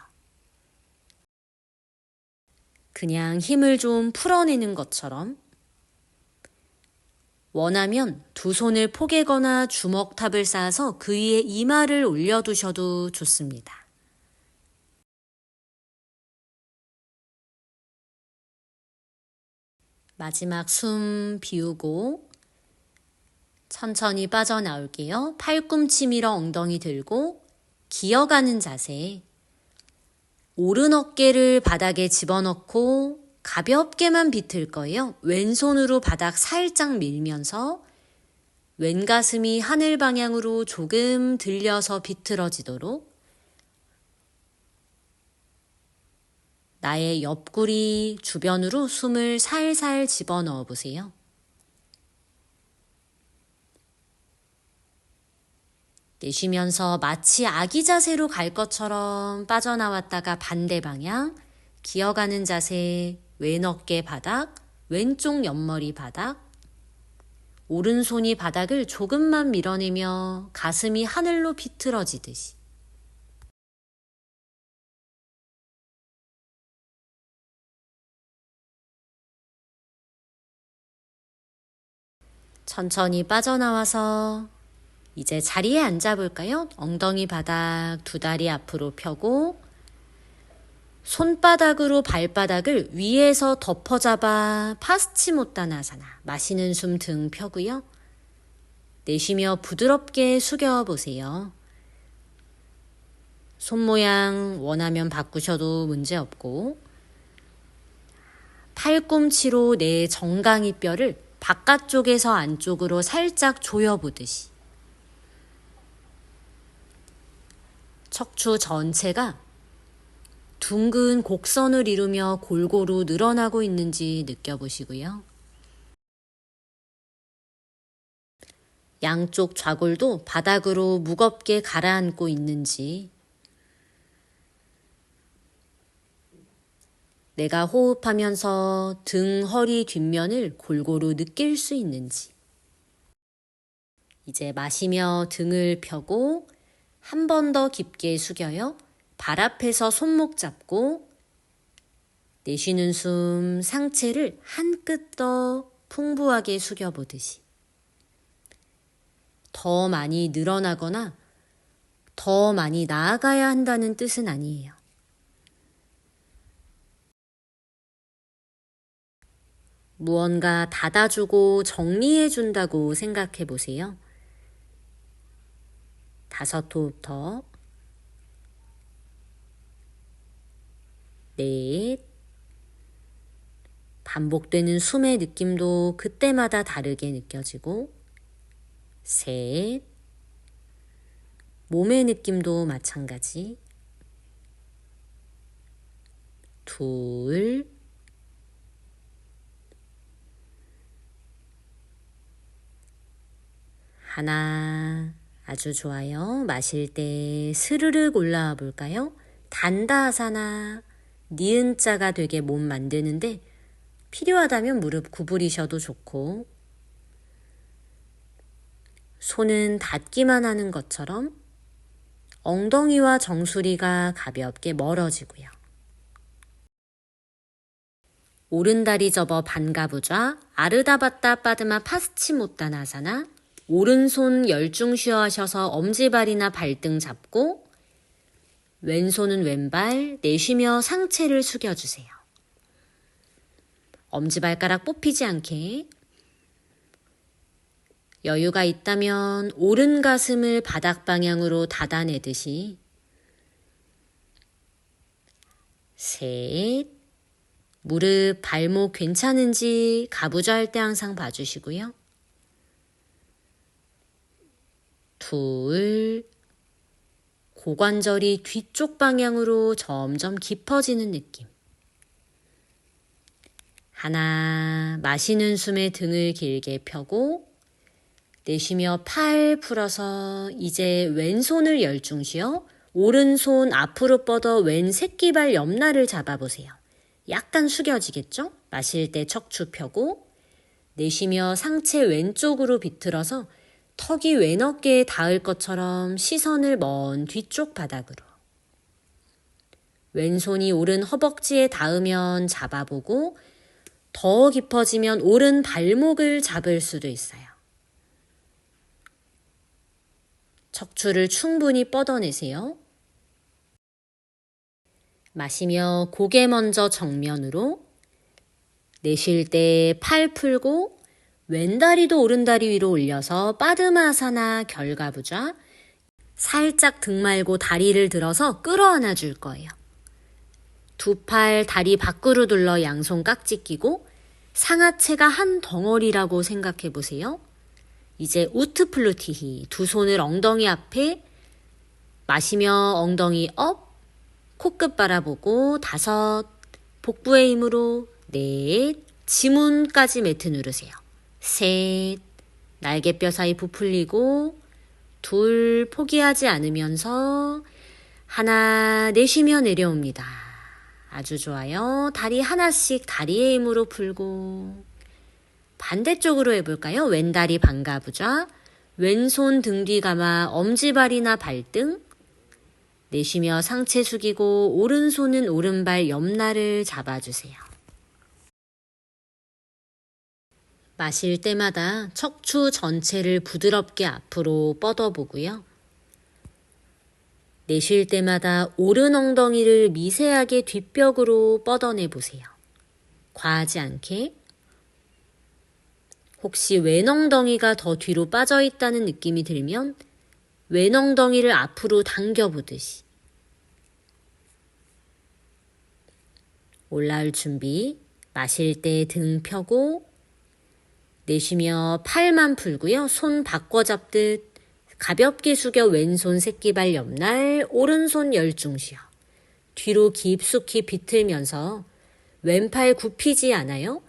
그냥 힘을 좀 풀어내는 것처럼 원하면 두 손을 포개거나 주먹탑을 쌓아서 그 위에 이마를 올려두셔도 좋습니다. 마지막 숨 비우고 천천히 빠져나올게요. 팔꿈치 밀어 엉덩이 들고 기어가는 자세. 오른 어깨를 바닥에 집어넣고 가볍게만 비틀 거예요. 왼손으로 바닥 살짝 밀면서 왼 가슴이 하늘 방향으로 조금 들려서 비틀어지도록 나의 옆구리 주변으로 숨을 살살 집어넣어 보세요. 내쉬면서 마치 아기 자세로 갈 것처럼 빠져나왔다가 반대 방향, 기어가는 자세, 왼 어깨 바닥, 왼쪽 옆머리 바닥, 오른손이 바닥을 조금만 밀어내며 가슴이 하늘로 비틀어지듯이 천천히 빠져나와서 이제 자리에 앉아볼까요? 엉덩이 바닥 두 다리 앞으로 펴고 손바닥으로 발바닥을 위에서 덮어잡아 파스치모타나사나 마시는 숨 등 펴고요. 내쉬며 부드럽게 숙여보세요. 손 모양 원하면 바꾸셔도 문제없고 팔꿈치로 내 정강이 뼈를 바깥쪽에서 안쪽으로 살짝 조여보듯이 척추 전체가 둥근 곡선을 이루며 골고루 늘어나고 있는지 느껴보시고요. 양쪽 좌골도 바닥으로 무겁게 가라앉고 있는지 내가 호흡하면서 등, 허리 뒷면을 골고루 느낄 수 있는지 이제 마시며 등을 펴고 한 번 더 깊게 숙여요. 발 앞에서 손목 잡고 내쉬는 숨 상체를 한 끗 더 풍부하게 숙여보듯이. 더 많이 늘어나거나 더 많이 나아가야 한다는 뜻은 아니에요. 무언가 닫아주고 정리해준다고 생각해 보세요. 5호흡 더. 4. 반복되는 숨의 느낌도 그때마다 다르게 느껴지고 3. 몸의 느낌도 마찬가지. 2. 1. 아주 좋아요. 마실 때 스르륵 올라와 볼까요? 단다하사나, 니은자가 되게 몸 만드는데 필요하다면 무릎 구부리셔도 좋고, 손은 닿기만 하는 것처럼 엉덩이와 정수리가 가볍게 멀어지고요. 오른다리 접어 반가부좌, 아르다바따 빠드마 파스치모타나사나, 오른손 열중 쉬어하셔서 엄지발이나 발등 잡고 왼손은 왼발 내쉬며 상체를 숙여주세요. 엄지발가락 뽑히지 않게. 여유가 있다면 오른 가슴을 바닥 방향으로 닫아내듯이. 3. 무릎, 발목 괜찮은지 가부좌 할 때 항상 봐주시고요. 2. 고관절이 뒤쪽 방향으로 점점 깊어지는 느낌. 1. 마시는 숨에 등을 길게 펴고 내쉬며 팔 풀어서 이제 왼손을 열중 쉬어 오른손 앞으로 뻗어 왼 새끼발 옆날을 잡아보세요. 약간 숙여지겠죠? 마실 때 척추 펴고 내쉬며 상체 왼쪽으로 비틀어서 턱이 왼 어깨에 닿을 것처럼 시선을 먼 뒤쪽 바닥으로. 왼손이 오른 허벅지에 닿으면 잡아보고 더 깊어지면 오른 발목을 잡을 수도 있어요. 척추를 충분히 뻗어내세요. 마시며 고개 먼저 정면으로. 내쉴 때 팔 풀고 왼다리도 오른다리 위로 올려서 빠드마사나 결가부좌. 살짝 등 말고 다리를 들어서 끌어안아 줄 거예요. 두 팔 다리 밖으로 둘러 양손 깍지 끼고 상하체가 한 덩어리라고 생각해 보세요. 이제 우트플루티히 두 손을 엉덩이 앞에 마시며 엉덩이 업, 코끝 바라보고 5, 복부의 힘으로 4, 지문까지 매트 누르세요. 3, 날개뼈 사이 부풀리고 2, 포기하지 않으면서 1, 내쉬며 내려옵니다. 아주 좋아요. 다리 하나씩 다리의 힘으로 풀고 반대쪽으로 해볼까요? 왼다리 반가부좌, 왼손 등 뒤 감아 엄지발이나 발등, 내쉬며 상체 숙이고 오른손은 오른발 옆날을 잡아주세요. 마실 때마다 척추 전체를 부드럽게 앞으로 뻗어보고요. 내쉴 때마다 오른 엉덩이를 미세하게 뒷벽으로 뻗어내보세요. 과하지 않게. 혹시 왼 엉덩이가 더 뒤로 빠져있다는 느낌이 들면 왼 엉덩이를 앞으로 당겨보듯이. 올라올 준비. 마실 때 등 펴고 내쉬며 팔만 풀고요. 손 바꿔 잡듯 가볍게 숙여 왼손 새끼발 옆날, 오른손 열중 쉬어. 뒤로 깊숙이 비틀면서 왼팔 굽히지 않아요.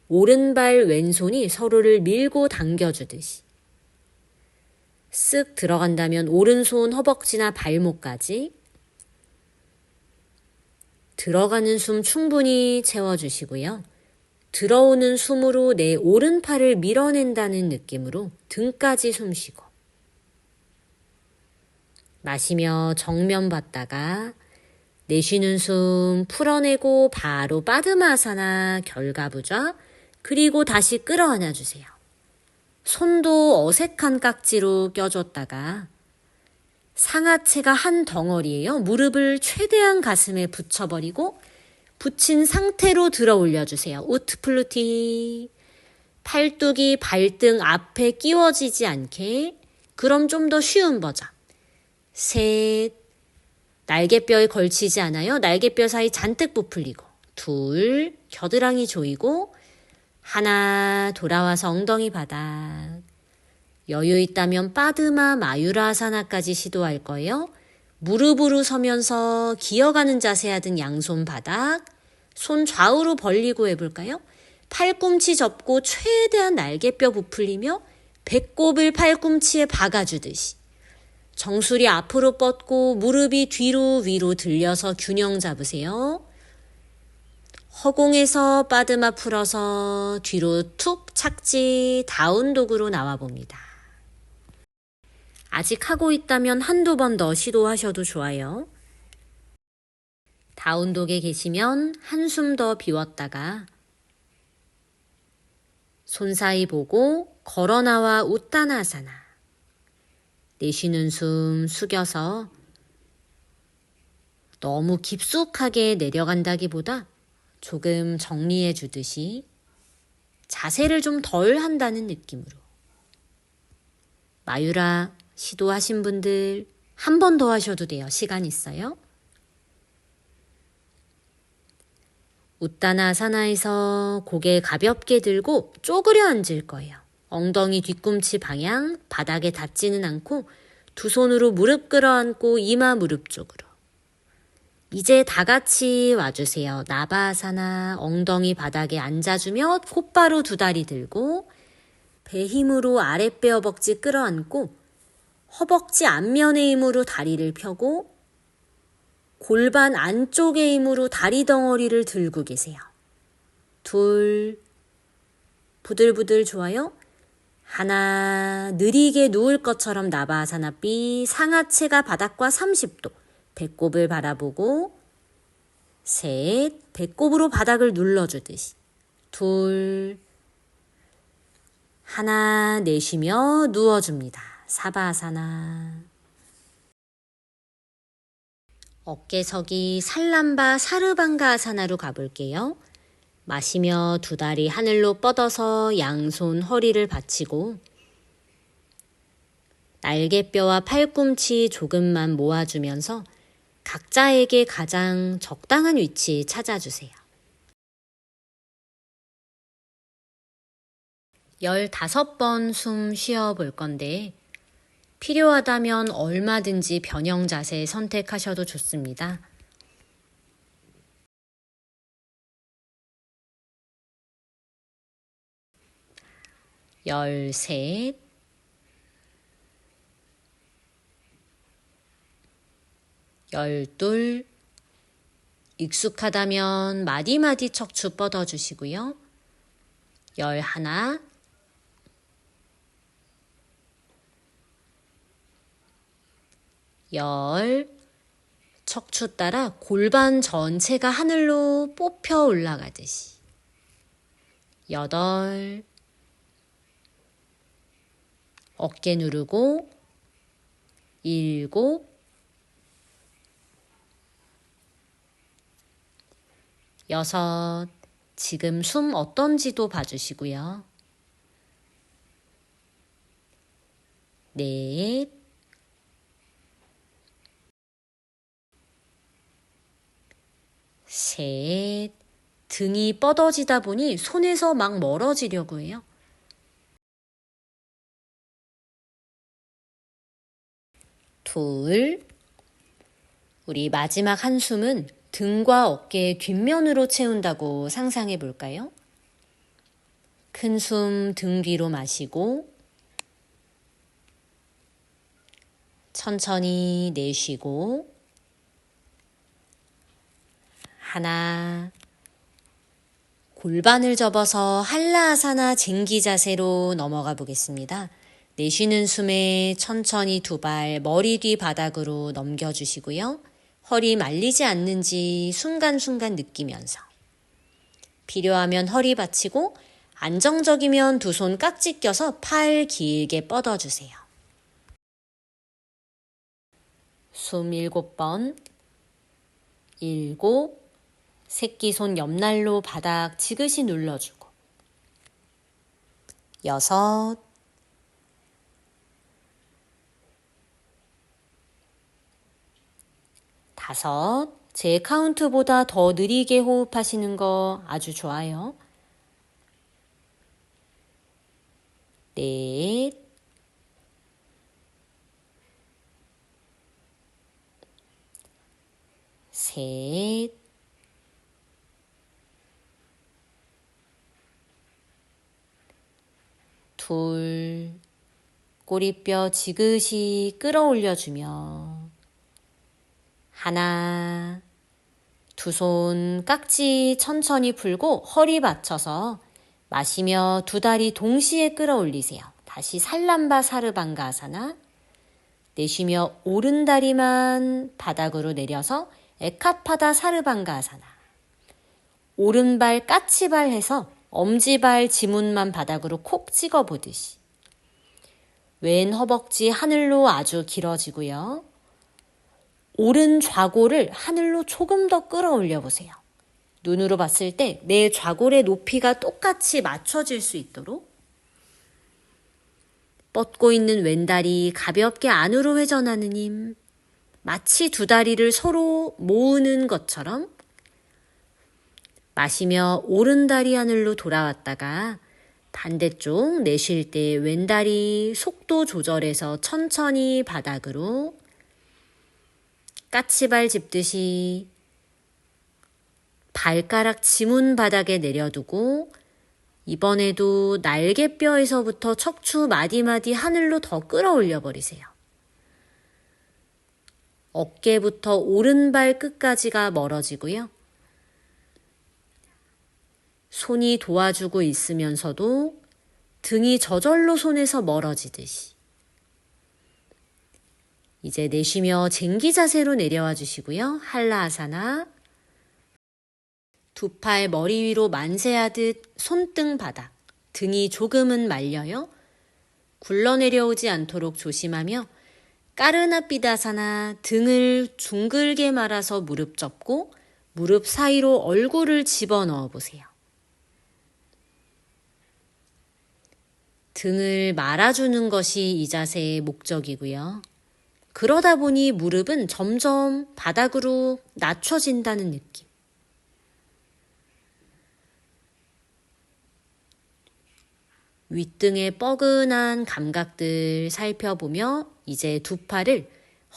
오른발 왼손이 서로를 밀고 당겨주듯이. 쓱 들어간다면 오른손 허벅지나 발목까지. 들어가는 숨 충분히 채워주시고요. 들어오는 숨으로 내 오른팔을 밀어낸다는 느낌으로 등까지 숨 쉬고 마시며 정면 봤다가 내쉬는 숨 풀어내고 바로 빠드마사나 결과부좌 그리고 다시 끌어안아 주세요. 손도 어색한 깍지로 껴줬다가 상하체가 한 덩어리예요. 무릎을 최대한 가슴에 붙여버리고 붙인 상태로 들어 올려주세요. 우트플루티. 팔뚝이 발등 앞에 끼워지지 않게. 그럼 좀 더 쉬운 버전. 셋. 날개뼈에 걸치지 않아요. 날개뼈 사이 잔뜩 부풀리고. 둘. 겨드랑이 조이고. 하나. 돌아와서 엉덩이 바닥. 여유 있다면 빠드마 마유라사나까지 시도할 거예요. 무릎으로 서면서 기어가는 자세 하듯 양손 바닥, 손 좌우로 벌리고 해볼까요? 팔꿈치 접고 최대한 날개뼈 부풀리며 배꼽을 팔꿈치에 박아주듯이 정수리 앞으로 뻗고 무릎이 뒤로 위로 들려서 균형 잡으세요. 허공에서 빠드마 풀어서 뒤로 툭 착지 다운독으로 나와봅니다. 아직 하고 있다면 한두 번 더 시도하셔도 좋아요. 다운독에 계시면 한숨 더 비웠다가 손 사이 보고 걸어나와 우따나사나. 내쉬는 숨 숙여서 너무 깊숙하게 내려간다기보다 조금 정리해 주듯이 자세를 좀 덜 한다는 느낌으로. 마유라 시도하신 분들 한 번 더 하셔도 돼요. 시간 있어요. 우따나사나에서 고개 가볍게 들고 쪼그려 앉을 거예요. 엉덩이 뒤꿈치 방향 바닥에 닿지는 않고 두 손으로 무릎 끌어안고 이마 무릎 쪽으로. 이제 다 같이 와주세요. 나바아사나 엉덩이 바닥에 앉아주며 곧바로 두 다리 들고 배 힘으로 아랫배 허벅지 끌어안고 허벅지 앞면의 힘으로 다리를 펴고 골반 안쪽의 힘으로 다리 덩어리를 들고 계세요. 둘, 부들부들 좋아요. 하나, 느리게 누울 것처럼 나바아사나 B, 상하체가 바닥과 30도, 배꼽을 바라보고 셋, 배꼽으로 바닥을 눌러주듯이 둘, 하나 내쉬며 누워줍니다. 사바아사나. 어깨석이 살람바 사르방가 아사나로 가볼게요. 마시며 두 다리 하늘로 뻗어서 양손 허리를 받치고 날개뼈와 팔꿈치 조금만 모아주면서 각자에게 가장 적당한 위치 찾아주세요. 15번 숨 쉬어볼 건데 필요하다면 얼마든지 변형 자세 선택하셔도 좋습니다. 열셋, 열둘, 익숙하다면 마디마디 척추 뻗어주시고요. 11, 열, 척추 따라 골반 전체가 하늘로 뽑혀 올라가듯이 8, 어깨 누르고 7, 6, 지금 숨 어떤지도 봐주시고요. 4, 셋, 등이 뻗어지다 보니 손에서 막 멀어지려고 해요. 둘, 우리 마지막 한숨은 등과 어깨의 뒷면으로 채운다고 상상해 볼까요? 큰 숨 등 뒤로 마시고 천천히 내쉬고 하나, 골반을 접어서 한라아사나 쟁기 자세로 넘어가 보겠습니다. 내쉬는 숨에 천천히 두 발 머리 뒤 바닥으로 넘겨주시고요. 허리 말리지 않는지 순간순간 느끼면서 필요하면 허리 받치고 안정적이면 두 손 깍지 껴서 팔 길게 뻗어주세요. 숨 7번, 7, 새끼손 옆날로 바닥 지그시 눌러주고 6, 5, 제 카운트보다 더 느리게 호흡하시는 거 아주 좋아요. 4, 3, 2, 꼬리뼈 지그시 끌어올려주며 1, 두 손 깍지 천천히 풀고 허리 받쳐서 마시며 두 다리 동시에 끌어올리세요. 다시 살람바 사르방가아사나. 내쉬며 오른 다리만 바닥으로 내려서 에카파다 사르방가아사나. 오른발 까치발 해서 엄지발 지문만 바닥으로 콕 찍어보듯이. 왼 허벅지 하늘로 아주 길어지고요. 오른 좌골을 하늘로 조금 더 끌어올려 보세요. 눈으로 봤을 때 내 좌골의 높이가 똑같이 맞춰질 수 있도록 뻗고 있는 왼다리 가볍게 안으로 회전하는 힘, 마치 두 다리를 서로 모으는 것처럼 마시며 오른다리 하늘로 돌아왔다가 반대쪽 내쉴 때 왼다리 속도 조절해서 천천히 바닥으로 까치발 짚듯이 발가락 지문 바닥에 내려두고 이번에도 날개뼈에서부터 척추 마디마디 하늘로 더 끌어올려 버리세요. 어깨부터 오른발 끝까지가 멀어지고요. 손이 도와주고 있으면서도 등이 저절로 손에서 멀어지듯이. 이제 내쉬며 쟁기 자세로 내려와 주시고요. 한라아사나. 두 팔 머리 위로 만세하듯 손등 바닥, 등이 조금은 말려요. 굴러내려오지 않도록 조심하며 까르나피다사나 등을 둥글게 말아서 무릎 접고 무릎 사이로 얼굴을 집어넣어 보세요. 등을 말아주는 것이 이 자세의 목적이고요. 그러다 보니 무릎은 점점 바닥으로 낮춰진다는 느낌. 윗등의 뻐근한 감각들 살펴보며 이제 두 팔을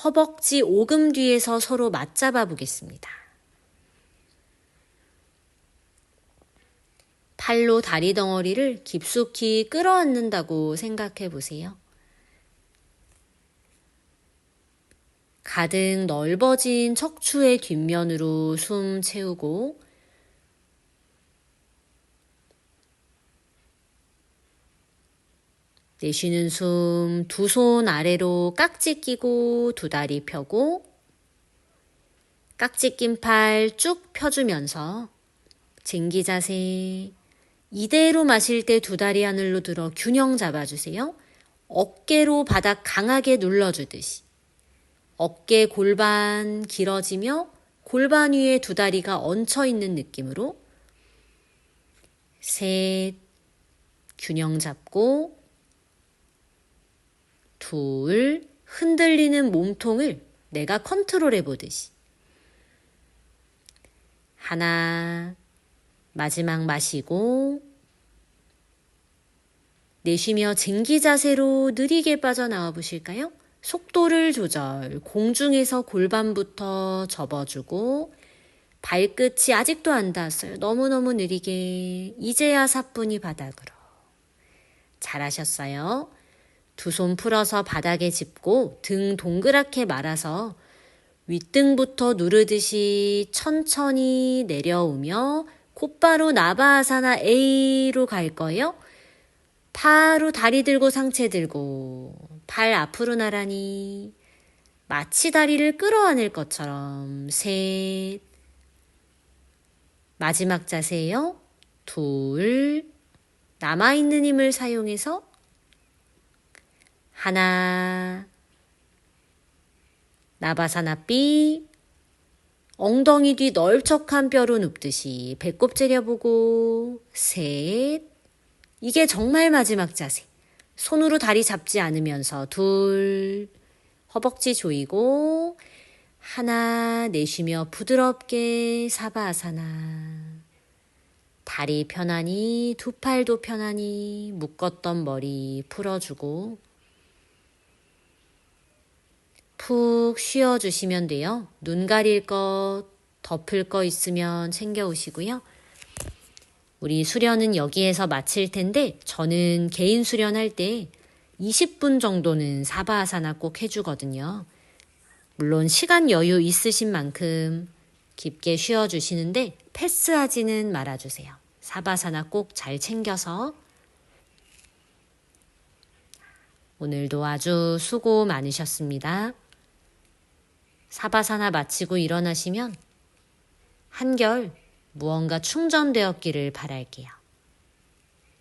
허벅지 오금 뒤에서 서로 맞잡아 보겠습니다. 팔로 다리 덩어리를 깊숙이 끌어안는다고 생각해 보세요. 가득 넓어진 척추의 뒷면으로 숨 채우고 내쉬는 숨 두 손 아래로 깍지 끼고 두 다리 펴고 깍지 낀 팔 쭉 펴주면서 쟁기 자세. 이대로 마실 때 두 다리 하늘로 들어 균형 잡아주세요. 어깨로 바닥 강하게 눌러주듯이. 어깨 골반 길어지며 골반 위에 두 다리가 얹혀있는 느낌으로 셋, 균형 잡고 둘, 흔들리는 몸통을 내가 컨트롤해 보듯이 하나, 마지막 마시고 내쉬며 쟁기 자세로 느리게 빠져나와 보실까요? 속도를 조절, 공중에서 골반부터 접어주고 발끝이 아직도 안 닿았어요. 너무너무 느리게 이제야 사뿐히 바닥으로. 잘하셨어요. 두 손 풀어서 바닥에 짚고 등 동그랗게 말아서 윗등부터 누르듯이 천천히 내려오며 곧바로 나바아사나 A로 갈 거예요. 바로 다리 들고 상체 들고 발 앞으로 나란히 마치 다리를 끌어안을 것처럼 셋. 마지막 자세예요. 둘. 남아있는 힘을 사용해서 하나. 나바사나 B. 엉덩이 뒤 널쩍한 뼈로 눕듯이 배꼽 째려보고 셋. 이게 정말 마지막 자세. 손으로 다리 잡지 않으면서 둘. 허벅지 조이고 하나. 내쉬며 부드럽게 사바아사나. 다리 편안히, 두 팔도 편안히 묶었던 머리 풀어주고 푹 쉬어주시면 돼요. 눈 가릴 것, 덮을 거 있으면 챙겨오시고요. 우리 수련은 여기에서 마칠 텐데 저는 개인 수련할 때 20분 정도는 사바아사나 꼭 해주거든요. 물론 시간 여유 있으신 만큼 깊게 쉬어주시는데 패스하지는 말아주세요. 사바아사나 꼭 잘 챙겨서. 오늘도 아주 수고 많으셨습니다. 사바아사나 마치고 일어나시면 한결 무언가 충전되었기를 바랄게요.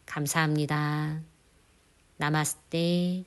감사합니다. 나마스테.